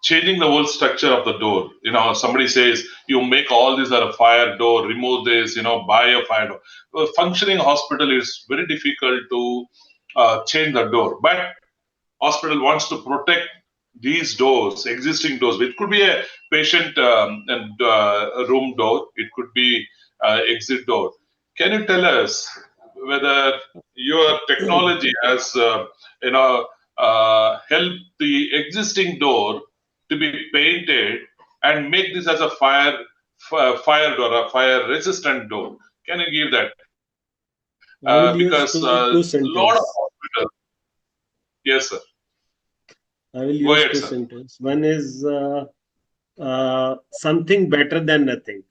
changing the whole structure of the door. Somebody says, you make all these are a fire door, remove this, buy a fire door. A functioning hospital is very difficult to change the door. But hospital wants to protect these doors, existing doors. It could be a patient and room door. It could be exit door. Can you tell us whether your technology has, helped the existing door to be painted and make this as a fire door, a fire resistant door? Can you give that? I will use because two lot of sentence. hospitals. Yes, sir. I will Go use ahead, two sir. sentence. One is something better than nothing,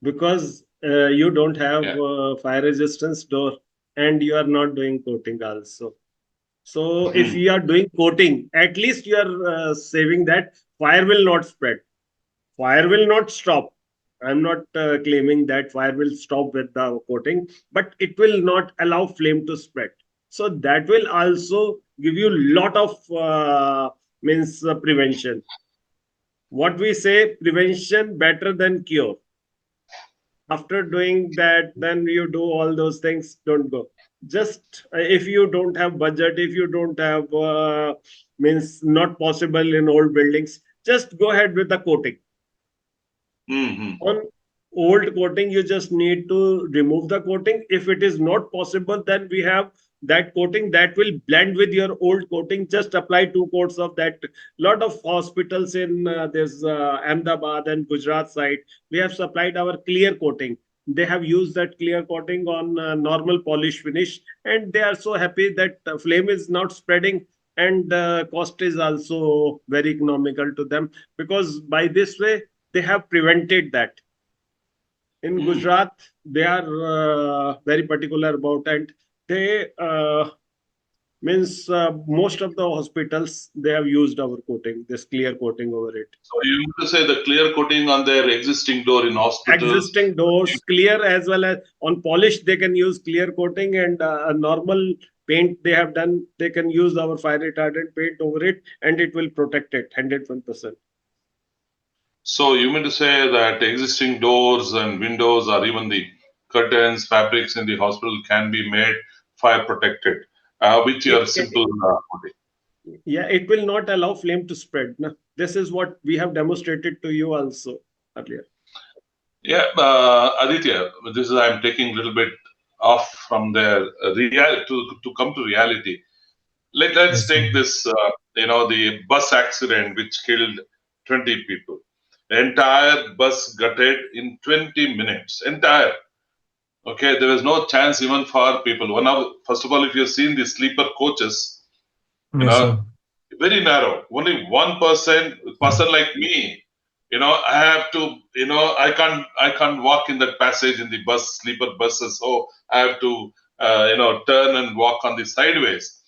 because you don't have Yeah. fire resistance door and you are not doing coating also. So if Hmm. you are doing coating, at least you are saving that fire will not spread. Fire will not stop. I'm not claiming that fire will stop with the coating, but it will not allow flame to spread. So that will also give you lot of means prevention. What we say, prevention better than cure. After doing that, then you do all those things, don't go. Just if you don't have budget, if you don't have means not possible in old buildings, just go ahead with the coating. Hmm. On old coating, you just need to remove the coating. If it is not possible, then we have that coating that will blend with your old coating. Just apply 2 coats of that. Lot of hospitals in this Ahmedabad and Gujarat side, we have supplied our clear coating. They have used that clear coating on normal polish finish, and they are so happy that flame is not spreading, and cost is also very economical to them, because by this way they have prevented that. In Hmm. Gujarat, they are very particular about, and they means most of the hospitals they have used our coating, this clear coating over it. So you mean to say the clear coating on their existing door in hospitals. Existing doors, clear, as well as on polish, they can use clear coating, and a normal paint they have done, they can use our fire retardant paint over it, and it will protect it 101%. So you mean to say that existing doors and windows or even the curtains, fabrics in the hospital can be made fire protected with your It can, simple coating? yeah, it will not allow flame to spread. No? This is what we have demonstrated to you also earlier. Yeah, Aditya, this is I'm taking a little bit off from their to come to reality. Let's Yes, sir. take this, the bus accident which killed 20 people. The entire bus gutted in 20 minutes. Entire. Okay, there was no chance even for people. First of all, if you've seen the sleeper coaches, you Yes, know, sir. very narrow. Only one person like me, I have to, I can't walk in that passage in the bus, sleeper buses. So I have to, turn and walk on the sideways.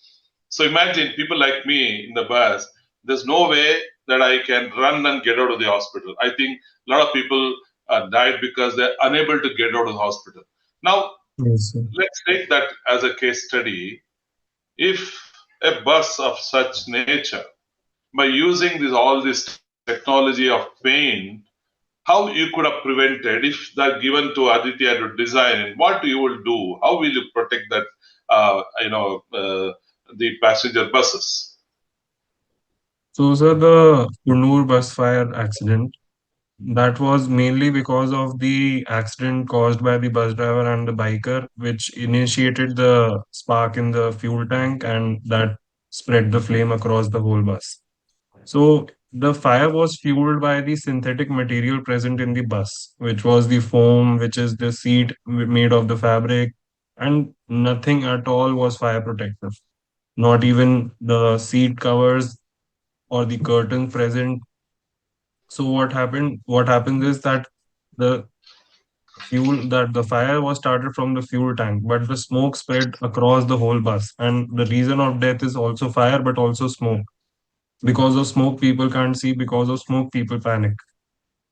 So imagine people like me in the bus. There's no way that I can run and get out of the hospital. I think a lot of people died because they're unable to get out of the hospital. Now, Yes, sir. let's take that as a case study. If a bus of such nature, by using all this technology of paint, how you could have prevented if that given to Aditya to design, what you will do? How will you protect that, the passenger buses? So, sir, the Kunnur bus fire accident, that was mainly because of the accident caused by the bus driver and the biker, which initiated the spark in the fuel tank and that spread the flame across the whole bus. So the fire was fueled by the synthetic material present in the bus, which was the foam, which is the seat made of the fabric, and nothing at all was fire protective. Not even the seat covers or the curtain present. So what happened? What happens is that the the fire was started from the fuel tank, but the smoke spread across the whole bus. And the reason of death is also fire, but also smoke. Because of smoke, people can't see. Because of smoke, people panic.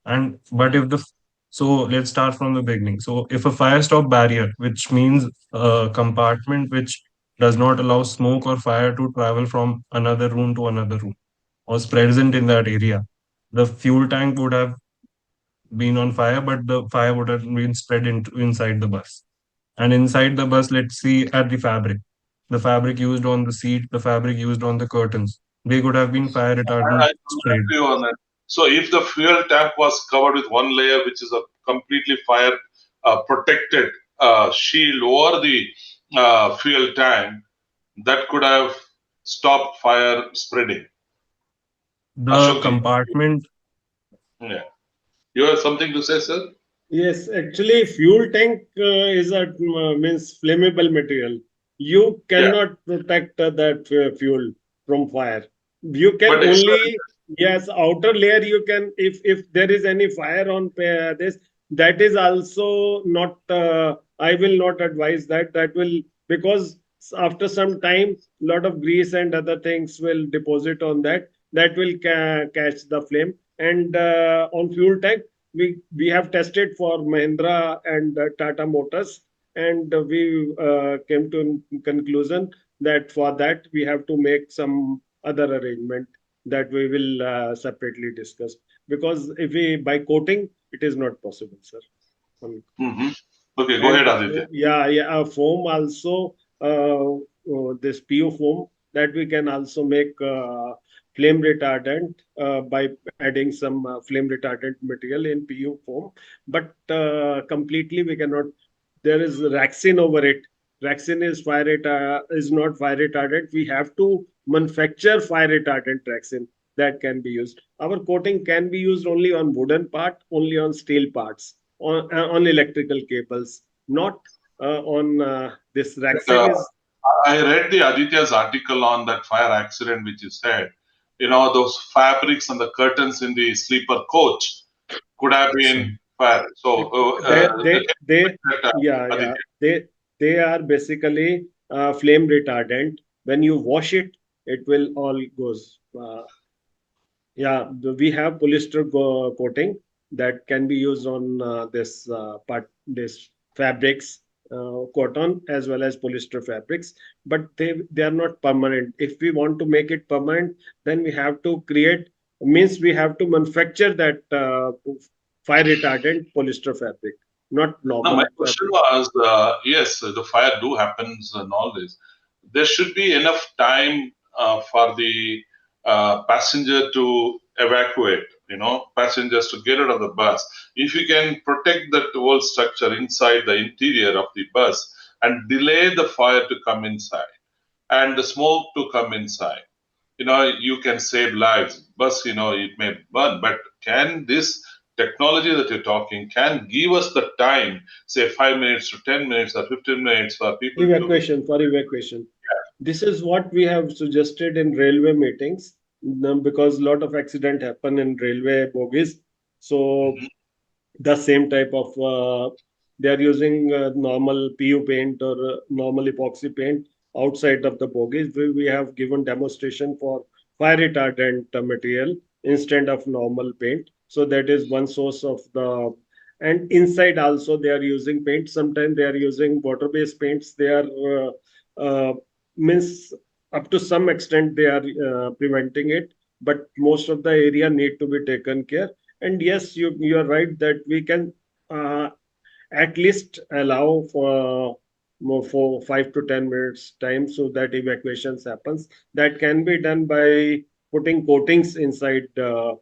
And but if the so let's start from the beginning. So if a fire stop barrier, which means a compartment which does not allow smoke or fire to travel from another room to another room, was present in that area, the fuel tank would have been on fire, but the fire would have been spread into inside the bus. And inside the bus, let's see at the fabric used on the seat, the fabric used on the curtains. They could have been fire retardant I totally sprayed. agree on that. So if the fuel tank was covered with one layer, which is a completely fire protected shield over the fuel tank, that could have stopped fire spreading. The Ashok ji, compartment yeah. You have something to say, sir? Yes, actually, fuel tank is a means flammable material. You Yeah, cannot protect that fuel from fire. You can but only, yes, outer layer. You can, if there is any fire on this, that is also not. I will not advise that. That will, because after some time, lot of grease and other things will deposit on that. That will catch the flame. And on fuel tank, we have tested for Mahindra and Tata Motors, and we came to conclusion that for that we have to make some other arrangement that we will separately discuss, because if we by coating it is not possible, sir. hmm okay, go And ahead, the Aditya. foam, foam also, this PU foam, that we can also make flame retardant by adding some flame retardant material in PU foam. But completely we cannot. There is Raxin over it. Raxin is not fire retardant. We have to manufacture fire retardant Raxin that can be used. Our coating can be used only on wooden part, only on steel parts, on electrical cables, not on this But, Raxin is. I read the Aditya's article on that fire accident, which you said, those fabrics and the curtains in the sleeper coach could have been So, fire. So, They yeah, Aditya. they are basically flame retardant. When you wash it, it will all goes. Yeah, we have polyester coating that can be used on this fabrics, cotton as well as polyester fabrics, but they are not permanent. If we want to make it permanent, then we have to create, means we have to manufacture that fire retardant polyester fabric, not Now, my normal question fabric. was, yes, the fire do happens and all this. There should be enough time for the passenger to evacuate. Passengers to get out of the bus. If you can protect that whole structure inside the interior of the bus and delay the fire to come inside and the smoke to come inside, you can save lives. Bus, it may burn, but can this technology that you're talking can give us the time, say 5 minutes to 10 minutes or 15 minutes for people to. Evacuation. This is what we have suggested in railway meetings, because a lot of accident happen in railway bogies. So Mhm. the same type of they are using normal PU paint or normal epoxy paint outside of the bogies. We have given demonstration for fire retardant material instead of normal paint. So that is one source of the. And inside also they are using paint. Sometimes they are using water based paints. They are means up to some extent they are preventing it, but most of the area need to be taken care. And yes, you are right that we can uh, at least allow for more for 5 to 10 minutes time so that evacuations happens. That can be done by putting coatings inside uh,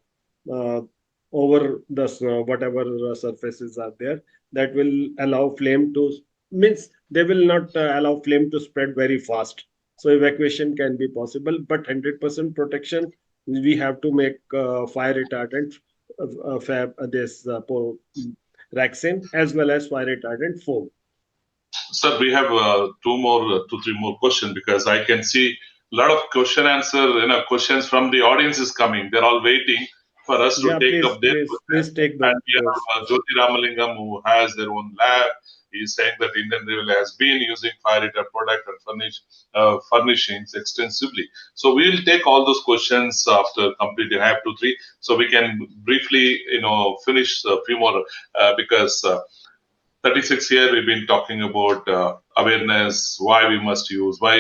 over the whatever surfaces are there. That will allow flame to, means they will not allow flame to spread very fast. So evacuation can be possible, but 100% protection we have to make fire retardant this Raxin as well as fire retardant foam. Sir, we have two, three more questions because I can see a lot of questions from the audience is coming. They're all waiting for us to Yeah, take up their please questions. take And we those have questions. Jyoti Ramalingam who has their own lab. He's saying that Indian Railway has been using fire retardant product and furnishings extensively. So we will take all those questions after completing. I have two, three, so we can briefly, finish a few more because. 36 year we've been talking about awareness, why we must use, why,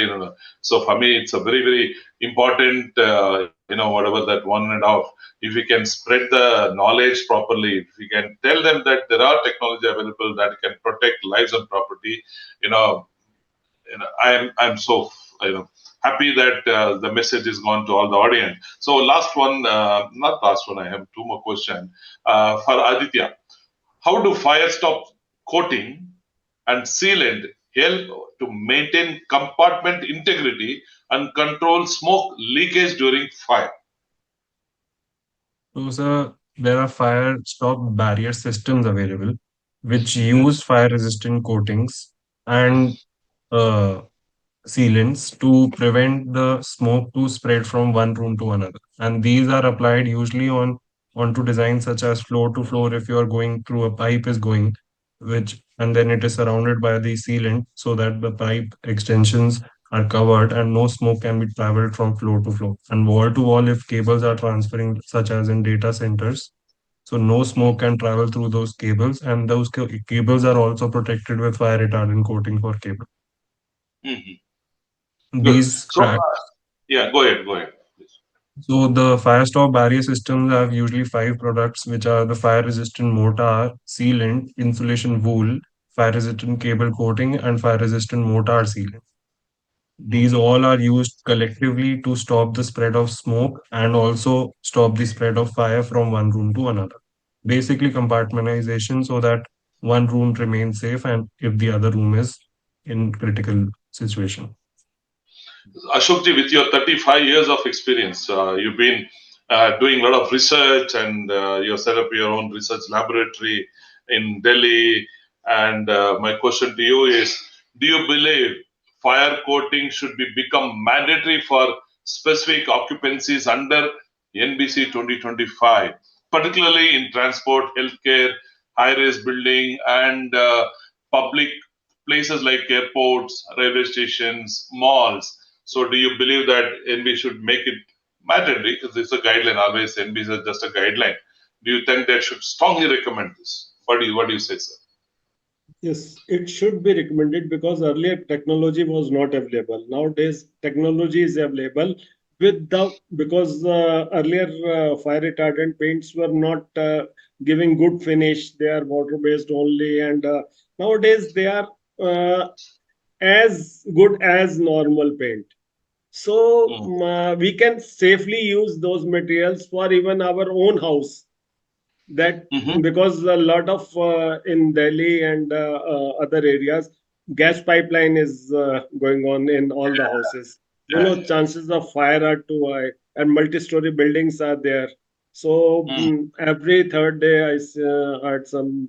so for me it's a very, very important, whatever that 1.5, if we can spread the knowledge properly, if we can tell them that there are technology available that can protect lives and property, you know I'm so, happy that the message is gone to all the audience. So last one, not last one, I have two more questions for Aditya. How do fire stop coating and sealant help to maintain compartment integrity and control smoke leakage during fire? sir, there are fire stop barrier systems available. which use fire resistant coatings and uh, sealants to prevent the smoke to spread from one room to another. And these are applied usually onto designs such as floor to floor if you are going through a pipe is going, which and then it is surrounded by the sealant so that the pipe extensions are covered and no smoke can be traveled from floor to floor. And wall to wall if cables are transferring, such as in data centers. So no smoke can travel through those cables, and those cables are also protected with fire retardant coating for cable. Mhm. Good. These So, yeah, go ahead. Go ahead. Please. So the fire stop barrier systems have usually five products, which are the fire resistant mortar, sealant, insulation wool, fire resistant cable coating, and fire resistant mortar sealant. These Mhm. all are used collectively to stop the spread of smoke and also stop the spread of fire from one room to another. Basically, compartmentalization so that one room remains safe and if the other room is in critical situation. Ashokji, with your 35 years of experience, you've been doing a lot of research and you set up your own research laboratory in Delhi. And my question to you is, do you believe fire coating should be become mandatory for specific occupancies under NBC 2025, particularly in transport, healthcare, high-rise building, and public places like airports, railway stations, malls? So, do you believe that NB should make it mandatory? Because it's a guideline. Always NB is just a guideline. Do you think they should strongly recommend this? What do you say, sir? Yes, it should be recommended because earlier technology was not available. Nowadays, technology is available with the because earlier fire retardant paints were not giving good finish. They are water based only, and nowadays they are uh, as good as normal paint. So Mm. we can safely use those materials for even our own house that Mm-hmm. because a lot of in Delhi and other areas, gas pipeline is going on in all the houses. Yeah. Chances of fire are too high, and multi-story buildings are there. So Mm. every third day, heard some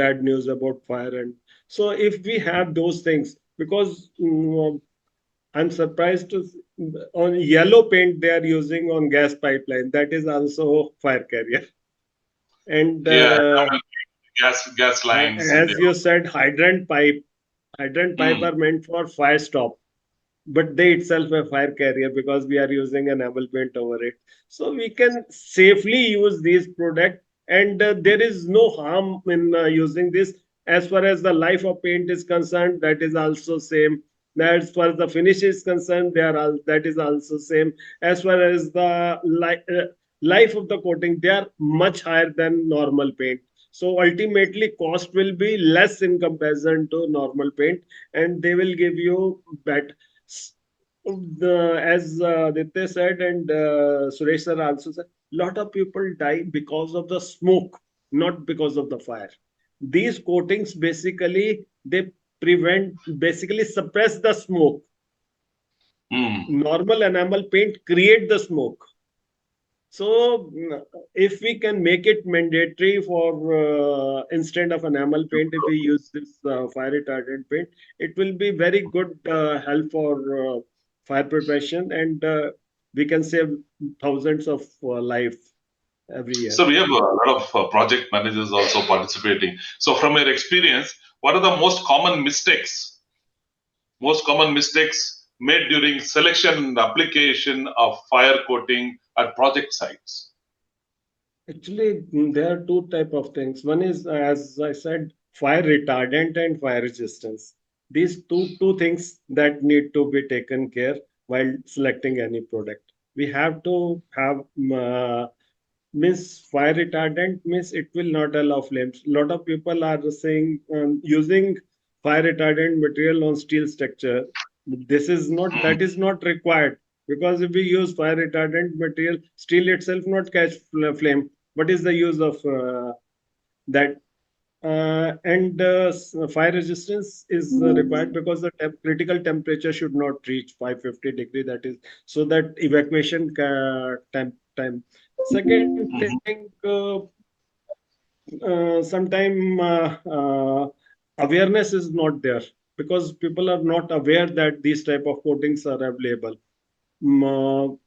bad news about fire, and so if we have those things, because I'm surprised to on yellow paint they are using on gas pipeline. That is also fire carrier. And Yeah. Gas lines. Yeah. as you said, hydrant pipe Mm. are meant for fire stop, but they itself a fire carrier because we are using enamel paint over it. So we can safely use these products, and there is no harm in using this. As far as the life of paint is concerned, that is also same. As far as the finish is concerned, that is also same. As far as the life of the coating, they are much higher than normal paint. So ultimately, cost will be less in comparison to normal paint, and they will give you better as Aditya said and Suresh sir also said, lot of people die because of the smoke, not because of the fire. These coatings basically they basically suppress the smoke. Mm. Normal enamel paint create the smoke. So, if we can make it mandatory for instead of enamel paint, if we use this fire retardant paint, it will be very good help for fire prevention, and we can save thousands of life every year. So we have a lot of project managers also participating. So from your experience, what are the most common mistakes made during selection and application of fire coating at project sites? Actually, there are two type of things. One is, as I said, fire retardant and fire resistance. These two things that need to be taken care while selecting any product. We have to have means fire retardant means it will not allow flames. A lot of people are saying using fire retardant material on steel structure. This is not Mm. that is not required because if we use fire retardant material, steel itself not catch flame. What is the use of that? And fire resistance is required because the critical temperature should not reach 550 degree. That is so that evacuation time. Second thing, Sometime awareness is not there because people are not aware that these type of coatings are available. Mm,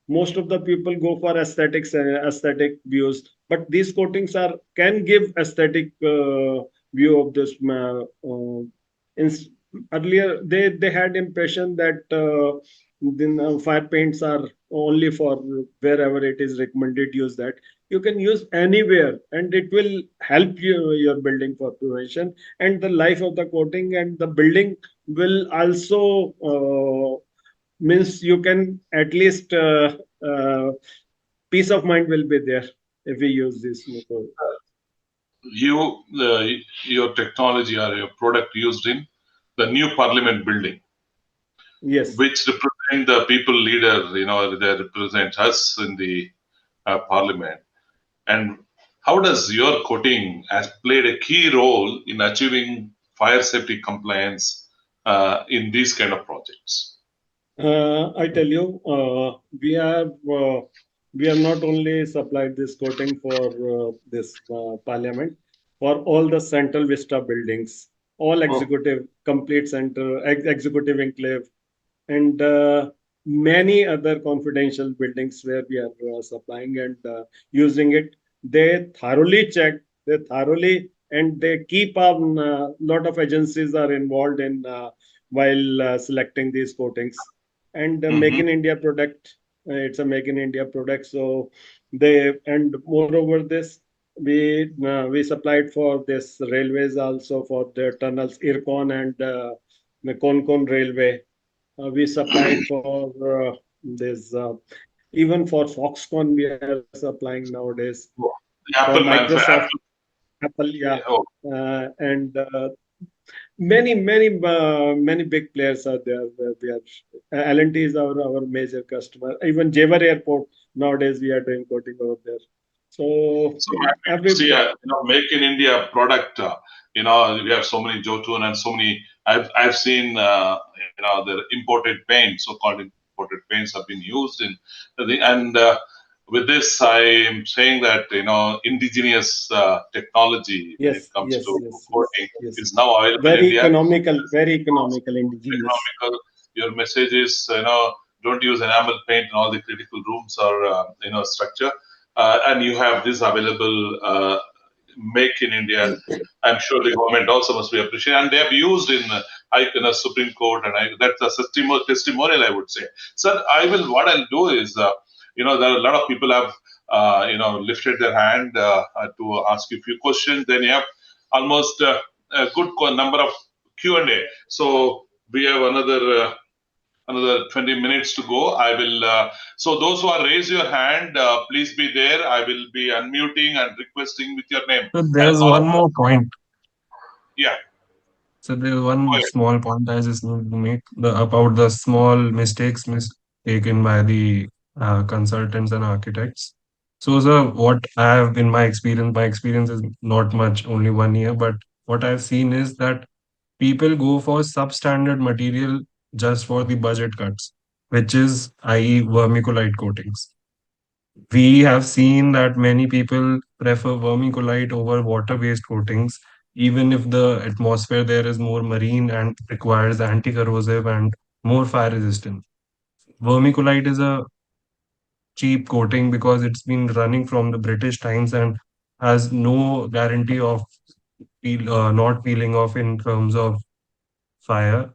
most of the people go for aesthetic views, but these coatings are can give aesthetic view of this. Ins- Earlier, they had impression that fire paints are only for wherever it is recommended. Use that you can use anywhere, and it will help your building for prevention and the life of the coating, and the building will also. Means you can at least peace of mind will be there if we use this method. You, your technology or your product used in the new Parliament building, Yes. which represent the people leader, they represent us in the Parliament. And how does your coating has played a key role in achieving fire safety compliance in these kind of projects? I tell you, we have not only supplied this coating for this parliament, for all the central vista buildings, all Oh. executive complete center, executive enclave, and many other confidential buildings where we are supplying and using it. They thoroughly check, they thoroughly, and they keep a lot of agencies are involved in while selecting these coatings. And Make Mhm. in India product, it's a Make in India product. So they, and moreover this, we supplied for this railways also for their tunnels, Ircon and the Konkon Railway. We supplied for this, even for Foxconn, we are supplying nowadays. For The Apple Microsoft, Apple. Apple, yeah, Oh, and many big players are there. We are L&T is our major customer. Even Jewar Airport nowadays we are doing coating over there. So so happy to every see a make in India product. We have so many Jotun and so many. I've seen the imported paint, so-called imported paints have been used in and with this I am saying that indigenous technology when it yes, comes yes, to yes, yes, coating yes. is now available in India. Very economical, indigenous. Economical. Your message is, don't use enamel paint in all the critical rooms or, structure. And you have this available, make in India. I'm sure the government also must be appreciated. And they have used in, Supreme Court, and that's a testimonial, I would say. Sir, what I'll do is, there are a lot of people have, lifted their hand to ask you a few questions. Then you have almost a good number of Q&A. So we have another 20 minutes to go. I will. So those who are raise your hand, please be there. I will be unmuting and requesting with your name. So And there's all, one more point. yeah, So there's go one ahead. small point I just need to make about the small mistakes taken by the consultants and architects. So, sir, what I have in my experience is not much, only 1 year, but what I've seen is that people go for substandard material just for the budget cuts, which is, i.e., vermiculite coatings. We have seen that many people prefer vermiculite over water-based coatings, even if the atmosphere there is more marine and requires anti-corrosive and more fire resistant. Vermiculite is a cheap coating because it's been running from the British times and has no guarantee of not peeling off in terms of fire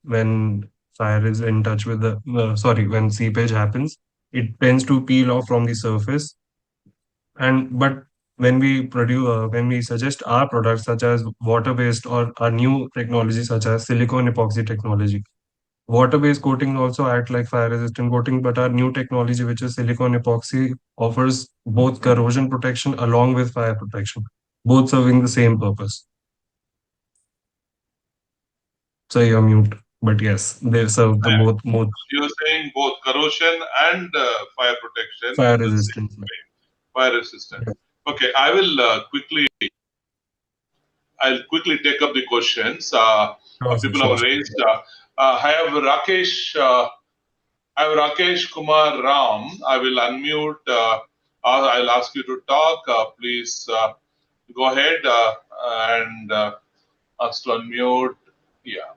when fire is in touch with the when seepage happens. It tends to peel off from the surface. And but when we suggest our products such as water-based or our new technology such as silicone epoxy technology, water-based coating also act like fire-resistant coating, but our new technology, which is silicone epoxy, offers both corrosion protection along with fire protection, both serving the same purpose. So you're mute, but yes, they serve the both You're saying both corrosion and fire protection in the same fire-resistant. way, fire resistant. Yeah. Okay, I'll quickly take up the questions. People Sure. have raised. I have Rakesh. I have Rakesh Kumar Ram. I will unmute. I'll ask you to talk. Please. go ahead and ask to unmute. Yeah.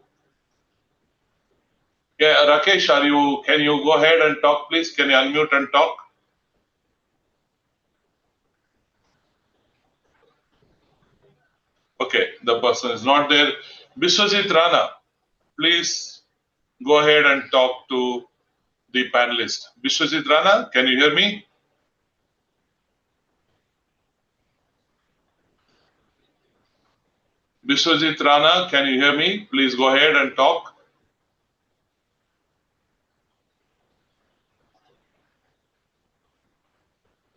Yeah, Rakesh, can you go ahead and talk, please? Can you unmute and talk? Okay, the person is not there. Biswajit Rana, please go ahead and talk to the panelist. Biswajit Rana, can you hear me? Biswajit Rana, can you hear me? Please go ahead and talk.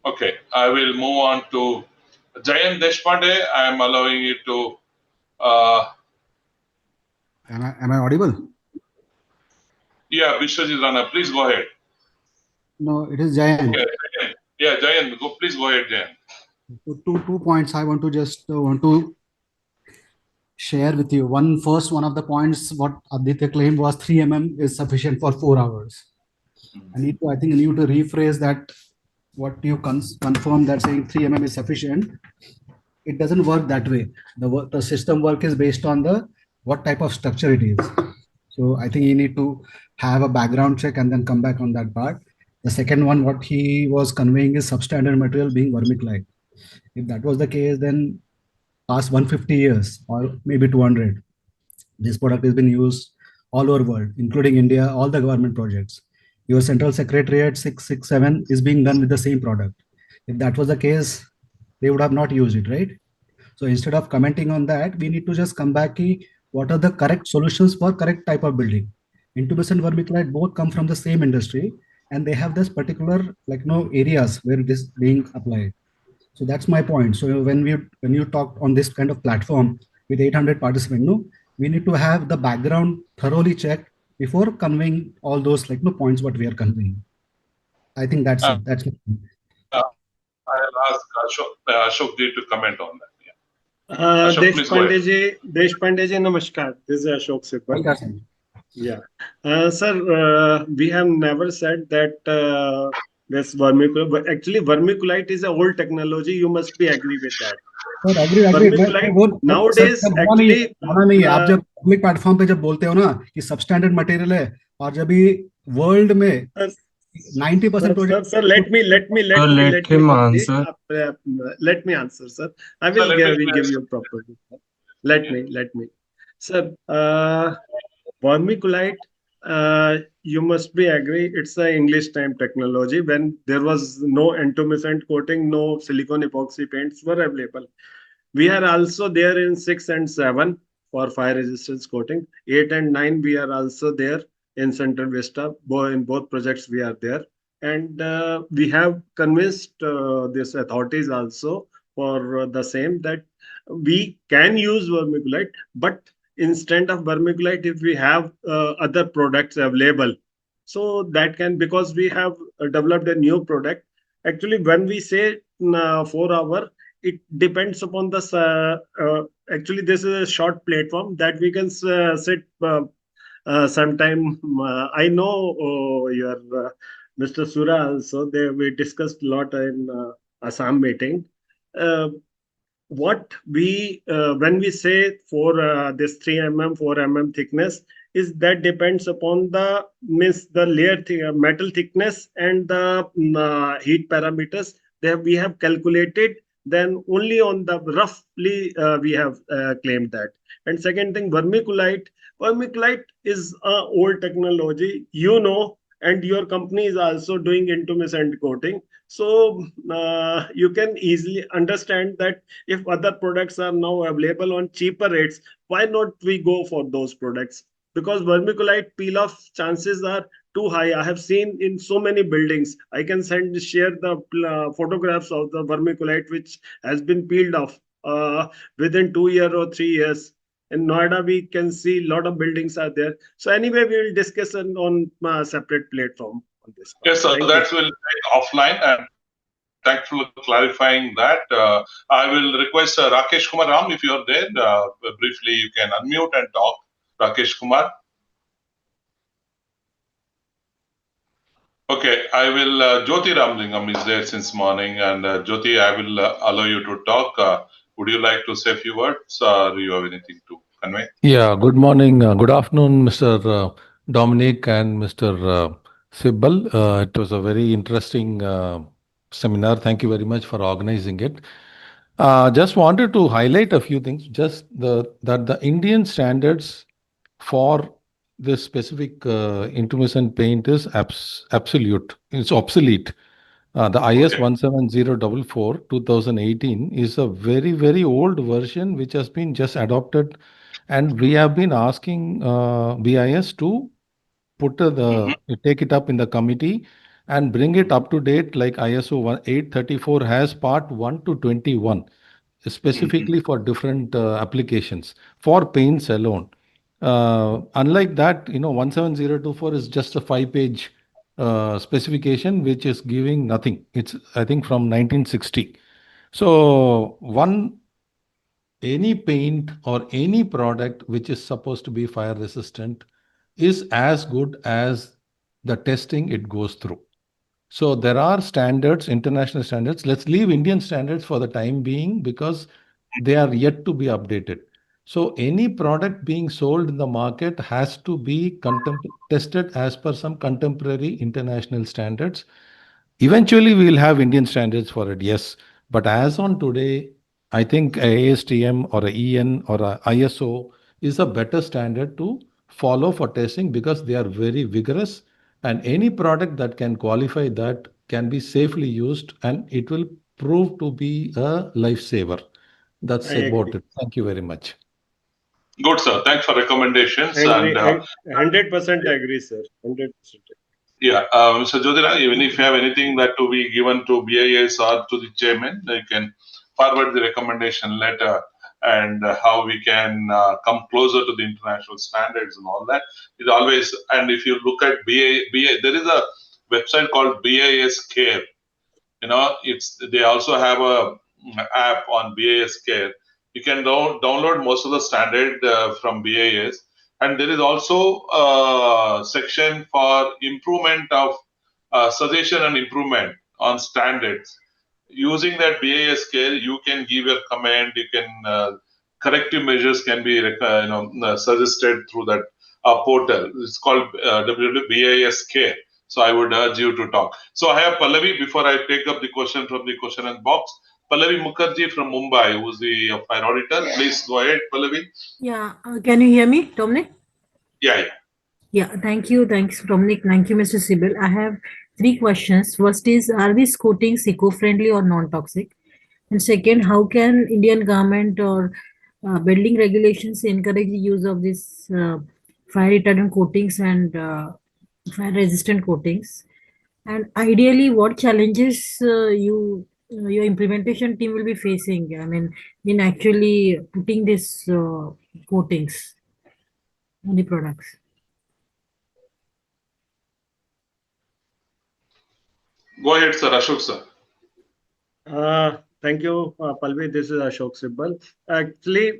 Okay, I will move on to Jayant Deshpande. I am allowing you to. Am I audible? Yeah, Biswajit Rana, please go ahead. No, it is Jayant. Okay, yeah, Jayant, please go ahead, Jayant. So two points I want to just want to share with you. One of the points what Aditya claimed was 3 mm is sufficient for 4 hours. I think I need to rephrase that. What you confirm that saying 3 mm is sufficient. It doesn't work that way. The system work is based on the what type of structure it is. So I think you need to have a background check and then come back on that part. The second one, what he was conveying is substandard material being vermiculite. If that was the case, then past 150 years or maybe 200, this product has been used all over world, including India, all the government projects. Your central secretariat 667 is being done with the same product. If that was the case, they would have not used it, right? So instead of commenting on that, we need to just come back to what are the correct solutions for correct type of building. Intubes and vermiculite both come from the same industry, and they have this particular areas where it is being applied. So that's my point. So when you talk on this kind of platform with 800 participants, we need to have the background thoroughly checked before conveying all those points what we are conveying. I think that's it. That's I'll ask Ashok Ji to comment on that. Yeah. Ashok, please go ahead. Deshpande ji, namaskar. This is Ashok Sipal. Yeah. Sir, we have never said that this vermiculite. Actually, vermiculite is an old technology. You must be agree with that. Sir agree nowadays actually नहीं है. आप जब public platform पे जब बोलते हो ना कि सबस्टैंडर्ड मटेरियल है और जब भी वर्ल्ड में 90% project sir let me answer sir. I will give you properly. Let me sir, vermiculite, you must be agree it's a English time technology. When there was no intumescent coating, no silicone epoxy paints were available. We are also there in 6 and 7 for fire resistance coating. 8 and 9 we are also there in Central Vista. In both projects we are there. And we have convinced these authorities also for the same that we can use vermiculite, but instead of vermiculite, if we have other products available, so that can, because we have developed a new product. Actually, when we say 4 hour, it depends upon the actually this is a short platform that we can sit sometime. I know your Mr. Sura also, we discussed a lot in Assam meeting. What we when we say for this 3 mm 4 mm thickness, is that depends upon the layer metal thickness and the heat parameters that we have calculated. Then only on the roughly we have claimed that. And second thing, vermiculite is a old technology, and your company is also doing intumescent coating. So you can easily understand that if other products are now available on cheaper rates, why not we go for those products? Because vermiculite peel off chances are too high. I have seen in so many buildings. I can share the photographs of the vermiculite which has been peeled off within 2 years or 3 years. In Noida, we can see a lot of buildings are there. So anyway, we will discuss on a separate platform on this. Yes, sir. That will take offline, and thanks for clarifying that. I will request Rakesh Kumar Ram, if you are there, briefly you can unmute and talk. Rakesh Kumar. Okay, I will. Jyoti Ramlingam is there since morning, and Jyoti, I will allow you to talk. Would you like to say a few words, or do you have anything to convey? Yeah, good morning, good afternoon, Mr. Dominic and Mr. Sibbal. It was a very interesting seminar. Thank you very much for organizing it. Just wanted to highlight a few things. Just that the Indian standards for this specific intermittent paint is absolute. It's obsolete. The IS Okay. 17044 2018 is a very, very old version which has been just adopted. And we have been asking BIS to put Mhm. take it up in the committee and bring it up to date like ISO 834 has part 1 to 21 Mhm. specifically for different applications for paints alone. Unlike that, 17024 is just a 5-page specification which is giving nothing. It's, I think, from 1960. So any paint or any product which is supposed to be fire resistant is as good as the testing it goes through. So there are standards, international standards. Let's leave Indian standards for the time being because they are yet to be updated. So any product being sold in the market has to be tested as per some contemporary international standards. Eventually, we will have Indian standards for it, yes. But as on today, I think a ASTM or a EN or a ISO is a better standard to follow for testing because they are very vigorous, and any product that can qualify that can be safely used and it will prove to be a lifesaver. I That's about agree. it. Thank you very much. Good, sir. Thanks for recommendations. Agree. And 100% agree, sir. 100%. yeah, Mr. Jodhira, even if you have anything that to be given to BIS or to the chairman, you can forward the recommendation letter and how we can come closer to the international standards and all that. It always, and if you look at BA, there is a website called BIS Care. It's they also have a app on BIS Care. You can download most of the standard from BIS, and there is also a section for improvement of suggestion and improvement on standards. Using that BIS Care, you can give your comment. You can corrective measures can be suggested through that portal. It's called WWBIS Care. So I would urge you to talk. So I have Pallavi before I take up the question from the question and box. Pallavi Mukherjee from Mumbai, who's the fire auditor. Please go ahead, Pallavi. Yeah, can you hear me, Dominic? Yeah, yeah. Yeah, thank you. Thanks, Dominic. Thank you, Mr. Sibyl. I have three questions. First is, are these coatings eco-friendly or non-toxic? And second, how can Indian government or building regulations encourage the use of this fire retardant coatings and fire-resistant coatings? And ideally, what challenges your implementation team will be facing? I mean, in actually putting this coatings on the products. Go ahead, sir. Ashok, sir. Thank you, Palvi. This is Ashok Sibbal. Actually,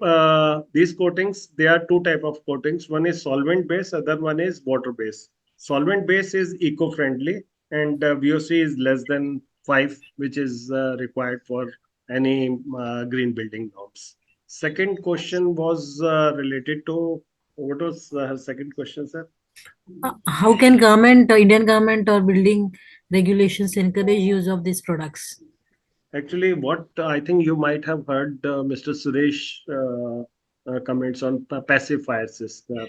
these coatings, there are two type of coatings. One is solvent based, other one is water based. Solvent based is eco-friendly, and VOC is less than 5, which is required for any green building norms. Second question was related to, what was her second question, sir? How can government, Indian government or building regulations encourage use of these products? Actually, what I think you might have heard Mr. Suresh comments on passive fire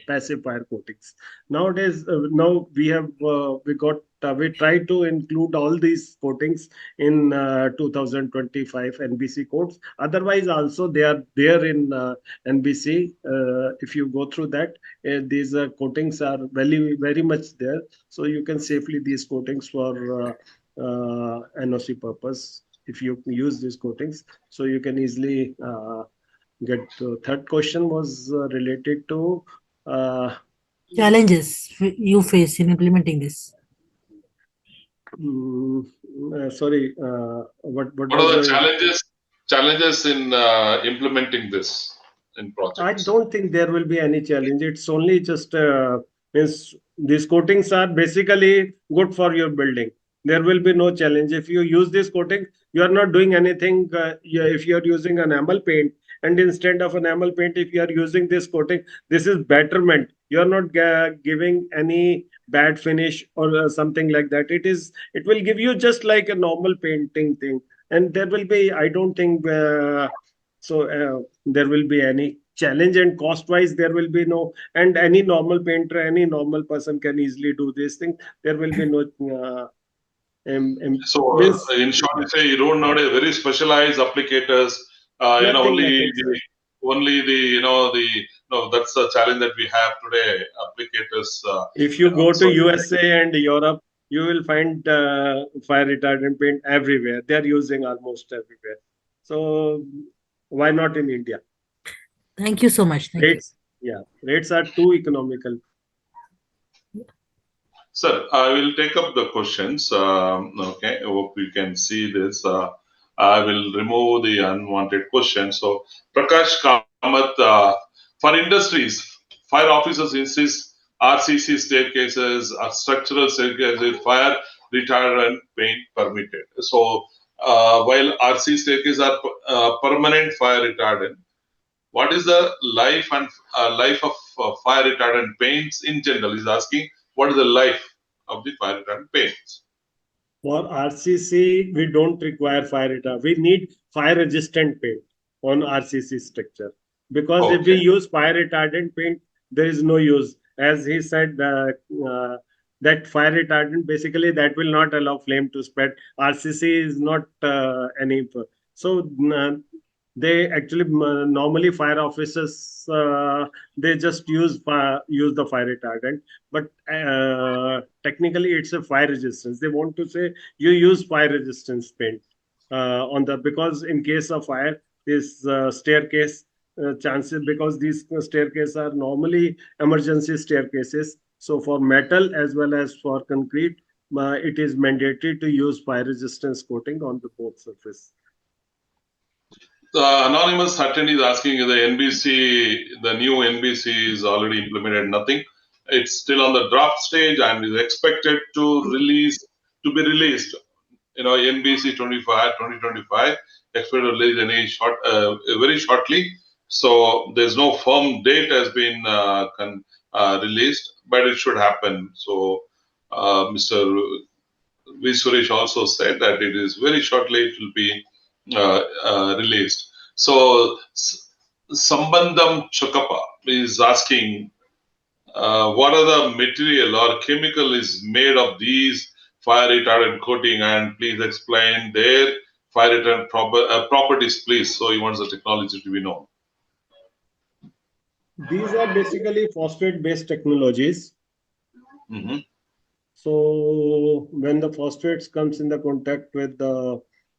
passive fire coatings. Nowadays, now we try to include all these coatings in 2025 NBC codes. Otherwise, also they are there in NBC. If you go through that, these coatings are very very much there, so you can safely these coatings for NOC purpose if you use these coatings, so you can easily get. Third question was related to Challenges you face in implementing this. sorry, what What was are the the challenges in implementing this in I projects? don't think there will be any challenge. It's only just means these coatings are basically good for your building. There will be no challenge if you use this coating. You are not doing anything. If you are using enamel paint, and instead of enamel paint, if you are using this coating, this is betterment. You are not giving any bad finish or something like that. It will give you just like a normal painting thing, and there will be, I don't think there will be any challenge, and cost wise there will be no, and any normal painter, any normal person can easily do this thing. There will be no So, means in short, you say you don't need a very specialized applicators. nothing, Only nothing, sir. that's the challenge that we have today. Applicators, If you go to so USA and Europe, you will find fire retardant paint everywhere. They are using almost everywhere. So why not in India? Thank you so much. Thank you. Rates, yeah, rates are too economical. sir, I will take up the questions. Okay, I hope you can see this. I will remove the unwanted questions. So, Prakash Kamath, for industries, fire officers insist RCC staircases are structural staircases, fire retardant paint permitted. So, while RC staircases are permanent fire retardant, what is the life of fire retardant paints in general? He's asking what is the life of the fire retardant paints? For RCC, we don't require fire retardant. We need fire resistant paint on RCC structure, because if we Okay. use fire retardant paint, there is no use. As he said, that fire retardant basically that will not allow flame to spread. RCC is not any. So they actually normally fire officers they just use the fire retardant, but technically it's a fire resistance. They want to say you use fire resistance paint on the, because in case of fire, this staircase chances, because these staircases are normally emergency staircases. So for metal as well as for concrete, it is mandatory to use fire resistance coating on the both surface. The anonymous attendee is asking if the NBC, the new NBC is already implemented. Nothing. It's still on the draft stage and is expected to be released. NBC 2025 expected to release very shortly. So there's no firm date has been released, but it should happen. So Mr. V. Suresh also said that it is very shortly it will be released. So Sambandam Chokappa is asking what are the material or chemical is made of these fire retardant coating, and please explain their fire retardant properties, please. So he wants the technology to be known. These are basically phosphate-based technologies. Mm-hmm. So when the phosphates comes in the contact with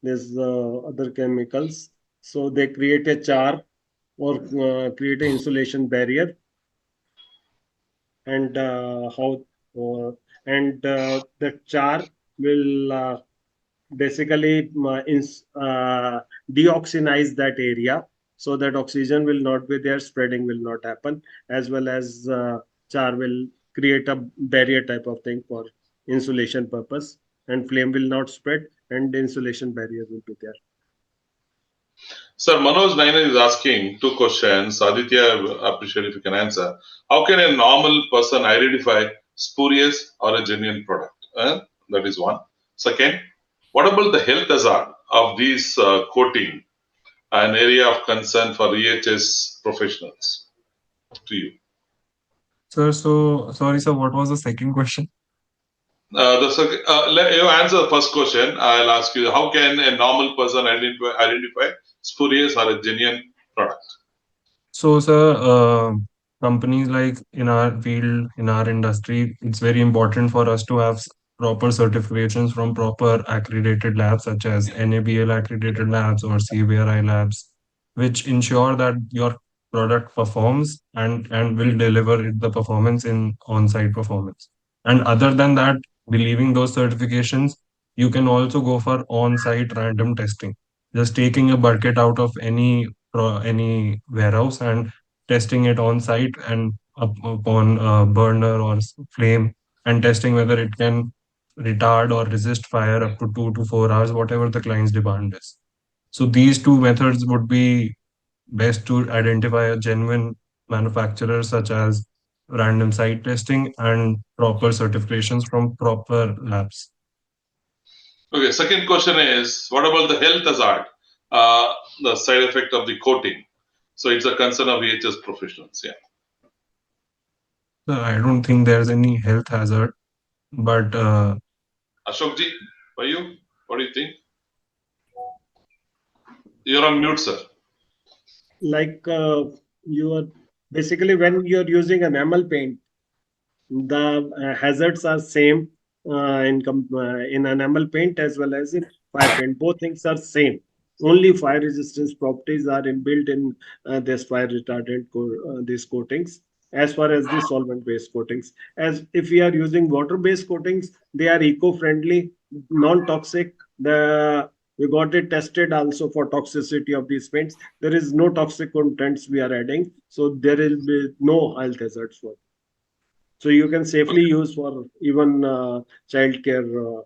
these other chemicals, so they create a char or create an insulation barrier, and the char will basically deoxynize that area, so that oxygen will not be there, spreading will not happen, as well as char will create a barrier type of thing for insulation purpose, and flame will not spread, and the insulation barrier will be there. Sir, Manoj Naina is asking two questions. Aditya, I appreciate if you can answer. How can a normal person identify spurious or a genuine product? That is one. Second, what about the health hazard of these coating, an area of concern for EHS professionals? To you. Sir, so sorry, sir, what was the second question? Let you answer the first question. I'll ask you: how can a normal person identify spurious or a genuine product? So, sir, companies like in our field, in our industry, it's very important for us to have proper certifications from proper accredited labs such as NABL accredited labs or CBRI labs, which ensure that your product performs and will deliver the performance in on-site performance. And other than that, believing those certifications, you can also go for on-site random testing. Just taking a bucket out of any warehouse and testing it on site and upon a burner or flame and testing whether it can retard or resist fire up to 2 to 4 hours, whatever the client's demand is. So these two methods would be best to identify a genuine manufacturer, such as random site testing and proper certifications from proper labs. Okay, second question is, what about the health hazard, the side effect of the coating? So it's a concern of VHS professionals. Yeah. So I don't think there's any health hazard, but Ashokji, for you, what do you think? You're on mute, sir. Like you are basically, when you're using enamel paint, the hazards are same in enamel paint as well as in fire paint. Both things are same. Only fire resistance properties are inbuilt in this fire retardant these coatings. As far as the solvent based coatings, as if we are using water based coatings, they are eco friendly, non toxic. The We got it tested also for toxicity of these paints. There is no toxic contents we are adding, so there will be no health hazards for. So you can safely use for even childcare area.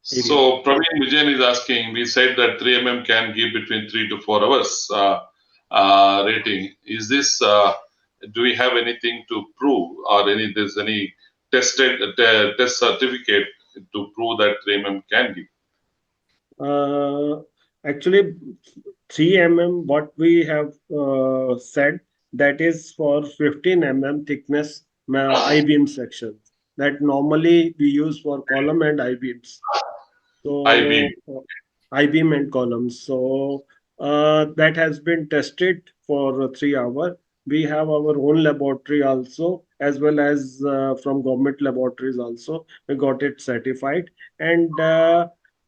So Praveen Vijayan is asking, we said that 3 can give between 3 to 4 hours rating. Is this, do we have anything to prove, or there's any tested test certificate to prove that 3 can give? Actually, 3 what we have said, that is for 15 thickness I-beam section that normally we use for column and I-beams. I-beam. So I-beam and columns. So that has been tested for 3 hours. We have our own laboratory also, as well as from government laboratories also. We got it certified, and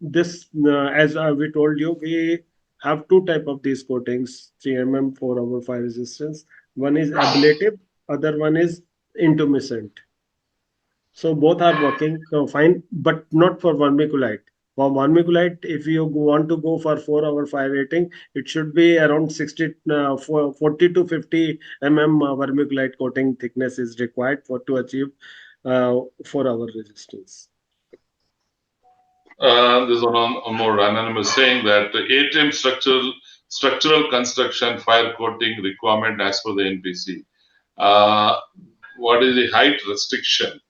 this, as we told you, we have two type of these coatings: 3 for our fire resistance. One is ablative, other one is intumescent. So both are working fine, but not for vermiculite. For vermiculite, if you want to go for 4 hour fire rating, it should be around 40 to 50 vermiculite coating thickness is required for to achieve 4 hour resistance. There's one more anonymous saying that atrium structural construction fire coating requirement as per the NPC. What is the height restriction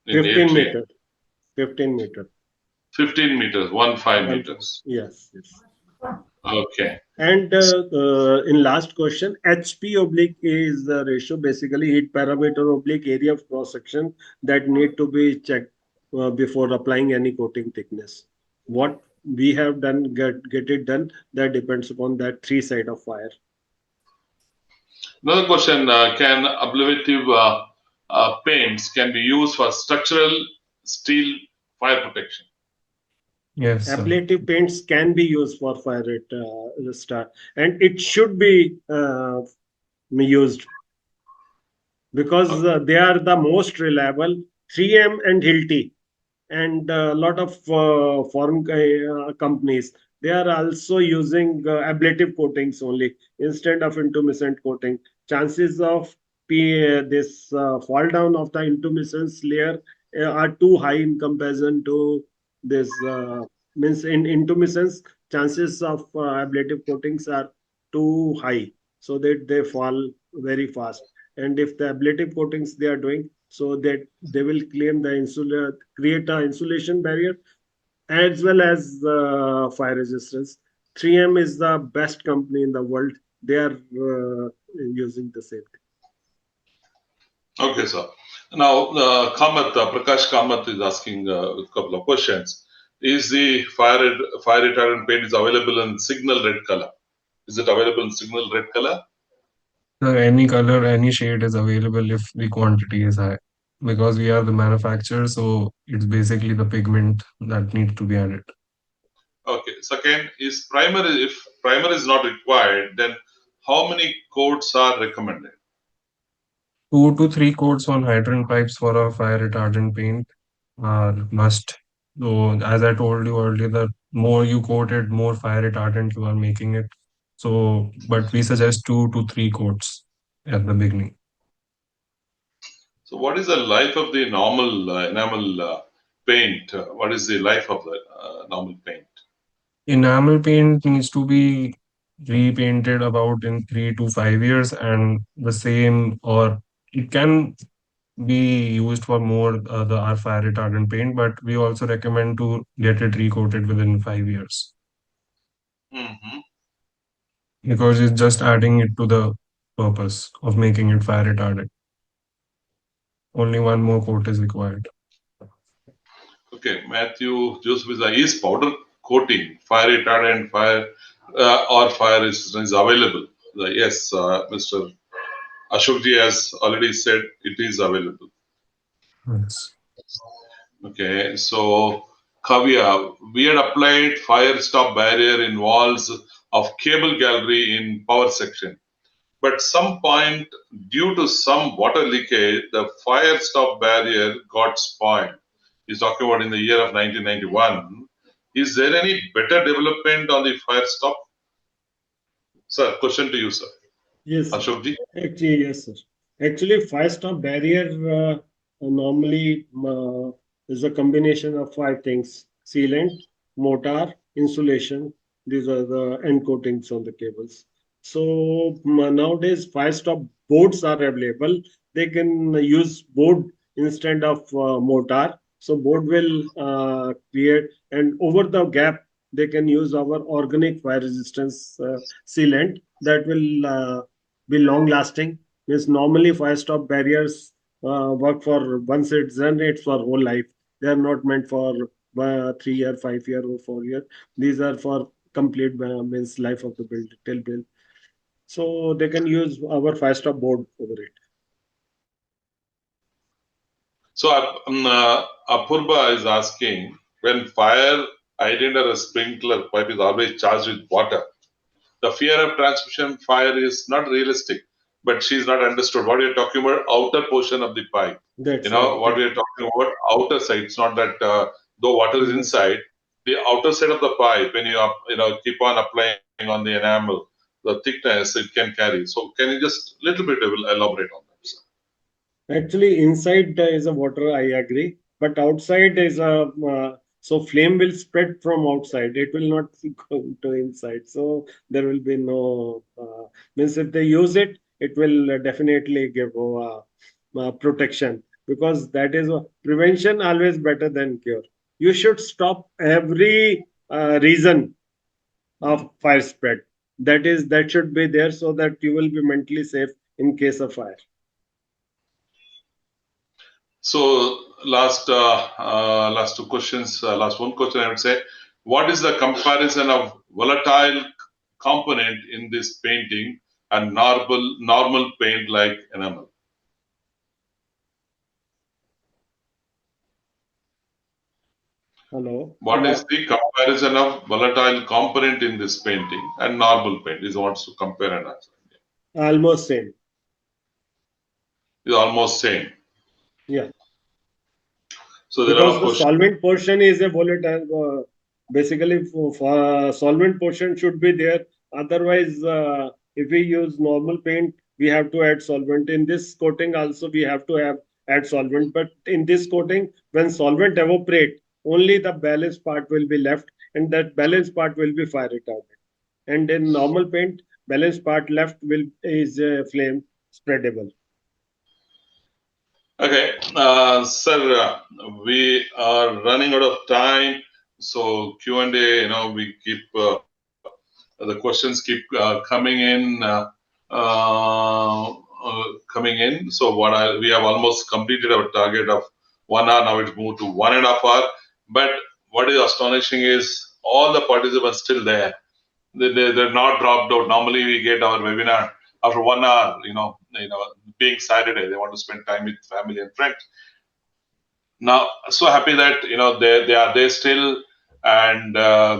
in 15 atrium? meter. 15 meter. 15 meters, 15 meters. Yes, yes. Okay. And in last question, HP oblique is the ratio, basically heat parameter oblique area of cross section that need to be checked before applying any coating thickness. What we have done, get it done, that depends upon that three side of fire. Another question, can ablative paints can be used for structural steel fire protection? yes, sir. Ablative paints can be used for fire start, and it should be used because they are the most reliable. 3M and Hilti and a lot of foreign companies, they are also using ablative coatings only instead of intumescent coating. Chances of this fall down of the intumescence layer are too high in comparison to this means in intumescence chances of ablative coatings are too high, so that they fall very fast. And if the ablative coatings they are doing, so that they will claim the insular, create a insulation barrier as well as fire resistance. 3M is the best company in the world. They are using the same thing. Okay, sir. Now, Prakash Kamath is asking a couple of questions. Is the fire retardant paint is available in signal red color? Is it available in signal red color? So any color, any shade is available if the quantity is high, because we are the manufacturer, so it's basically the pigment that needs to be added. Okay. Second, is primer, if primer is not required, then how many coats are recommended? 2 to 3 coats on hydrant pipes for a fire retardant paint are must. So as I told you earlier, the more you coat it, more fire retardant you are making it. So, but we suggest 2 to 3 coats at the beginning. So, what is the life of the normal enamel paint? What is the life of the normal paint? Enamel paint needs to be repainted about in 3 to 5 years, and the same, or it can be used for more our fire retardant paint, but we also recommend to get it recoated within 5 years Hmm. because it's just adding it to the purpose of making it fire retardant. Only one more coat is required. Okay, Matthew Joseph is powder coating, fire retardant, fire or fire resistance is available. Yes, Mr. Ashokji has already said it is available. Yes. Okay, so Kavya, we had applied fire stop barrier in walls of cable gallery in power section. But some point, due to some water leakage, the fire stop barrier got spoiled. He's talking about in the year of 1991. Is there any better development on the fire stop? Sir, question to you, sir. Yes, sir. Ashokji? Actually, yes, sir. Actually, fire-stop barrier normally is a combination of five things: sealant, mortar, insulation. These are the end coatings on the cables. So nowadays, fire-stop boards are available. They can use board instead of mortar. So board will create, and over the gap, they can use our organic fire resistance sealant that will be long lasting. Means normally fire stop barriers work for once it's done, it's for whole life. They are not meant for 3 year, 5 year, or 4 year. These are for complete means life of the build till build. So they can use our fire stop board over it. So Apurba is asking, when fire ident or a sprinkler pipe is always charged with water, the fear of transmission fire is not realistic, but she's not understood what you're talking about outer portion of the pipe. That's You know right. what we're talking about outer side. It's not that though water is Yes. inside, the outer side of the pipe. When you keep on applying on the enamel, the thickness it can carry. So can you just little bit elaborate on that, sir? Actually, inside is a water, I agree, but outside is a so flame will spread from outside. It will not go to inside. So there will be no means if they use it, it will definitely give protection because that is prevention always better than cure. You should stop every reason of fire spread. That should be there so that you will be mentally safe in case of fire. So last two questions. Last one question I would say, what is the comparison of volatile component in this painting and normal paint like enamel? Hello. What is the comparison of volatile component in this painting and normal paint? Is wants to compare and answer. Almost same. It's almost same. Yeah. So there Because are the questions. solvent portion is a volatile. Basically, for solvent portion should be there. Otherwise, if we use normal paint, we have to add solvent. In this coating, also we have to have add solvent. But in this coating, when solvent evaporate, only the balanced part will be left, and that balanced part will be fire retardant. And in normal paint, balanced part left will is flame spreadable. Okay, sir, we are running out of time. So Q&A, we keep the questions keep coming in. So we have almost completed our target of 1 hour. Now it's moved to 1.5 hours. But what is astonishing is all the participants still there. They're not dropped out. Normally we get our webinar after 1 hour. Being Saturday, they want to spend time with family and friends. Now, so happy that they are there still, and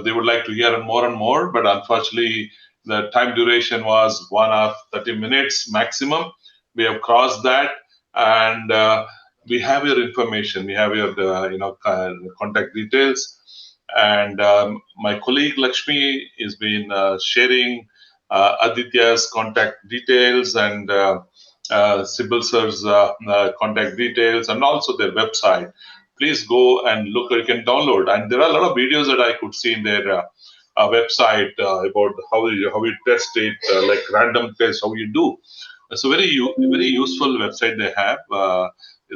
they would like to hear more and more. But unfortunately, the time duration was 1 hour 30 minutes maximum. We have crossed that, and we have your information. We have your contact details, and my colleague Lakshmi has been sharing Aditya's contact details and Sibyl Sir's contact details and also their website. Please go and look. You can download, and there are a lot of videos that I could see in their website about how you test it, like random tests, how you do. It's a very useful website they have.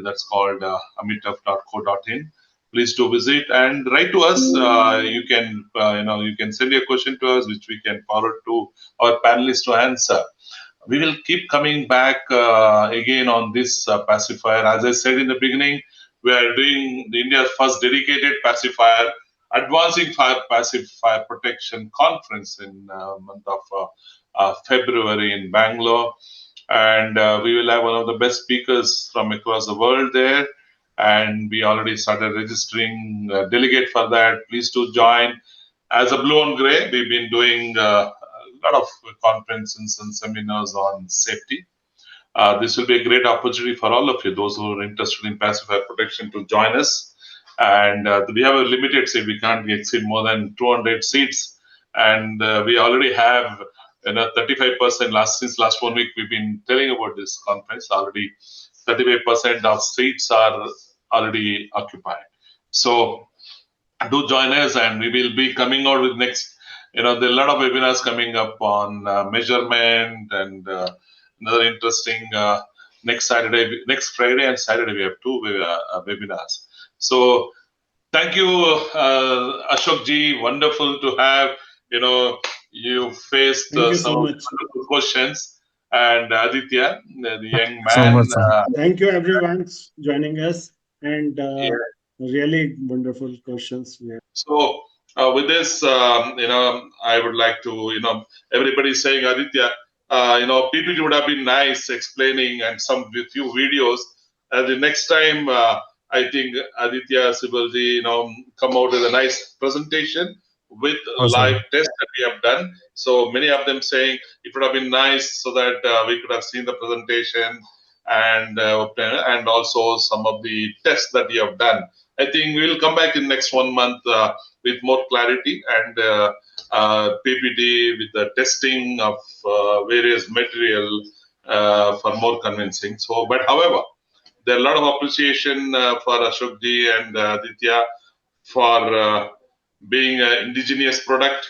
That's called amitaf.co.in. Please do visit and write to us. You can send your question to us, which we can forward to our panelists to answer. We will keep coming back again on this pacifier. As I said in the beginning, we are doing the India's first dedicated pacifier, advancing passive fire protection conference in month of February in Bangalore, and we will have one of the best speakers from across the world there. And we already started registering delegate for that. Please do join. As a Blue and Gray, we've been doing a lot of conferences and seminars on safety. This will be a great opportunity for all of you, those who are interested in passive fire protection, to join us. And we have a limited seat; we can't exceed more than 200 seats. And we already have 35% since last 1 week. We've been telling about this conference already. 35% of seats are already occupied. So do join us, and we will be coming out with next. There are a lot of webinars coming up on measurement and another interesting next Friday and Saturday we have two webinars. So thank you, Ashok ji. Wonderful to have you faced Thank you some so much. wonderful questions, and Aditya, the young So man. much, sir. Thank you, everyone, joining us, and Yeah. really wonderful questions. Yeah. So with this, I would like to, everybody's saying, Aditya, PPT would have been nice explaining and some few videos. The next time, I think Aditya, Sibalji, come out with a nice presentation with live Awesome. tests that we have done. So many of them saying it would have been nice so that we could have seen the presentation and also some of the tests that you have done. I think we will come back in next 1 month with more clarity and PPT with the testing of various material for more convincing. So, but however, there are a lot of appreciation for Ashok ji and Aditya for being an indigenous product,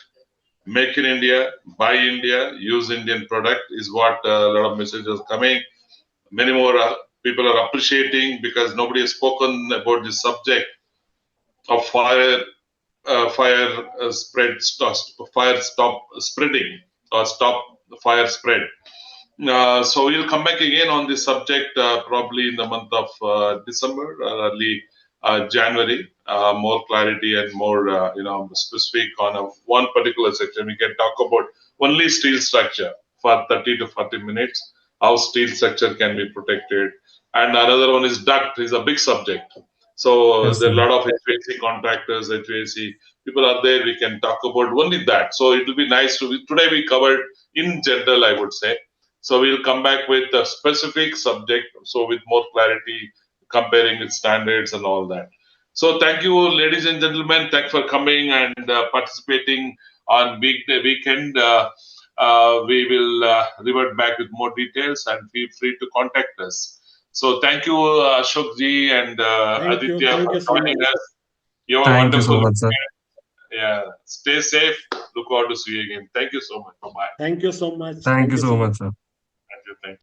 make in India, buy India, use Indian product is what a lot of messages coming. Many more people are appreciating because nobody has spoken about this subject of fire fire stop spreading or stop the fire spread. So we'll come back again on this subject probably in the month of December or early January. More clarity and more specific on one particular section. We can talk about only steel structure for 30 to 40 minutes. How steel structure can be protected, and another one is duct. Is a big subject. So Yes, there are sir. a lot of HVAC contractors, HVAC people are there. We can talk about only that. So it will be nice to. Today we covered in general, I would say. So we'll come back with a specific subject. So with more clarity, comparing with standards and all that. So thank you, ladies and gentlemen. Thanks for coming and participating on weekend. We will revert back with more details and feel free to contact us. So thank you, Ashok ji and Aditya Thank for you so joining much. us. You are Thank you so wonderful. much, sir. Yeah. Stay safe. Look forward to see you again. Thank you so much. Bye bye. Thank you so much. Thank Thank you you so so much. much, sir. Thank you.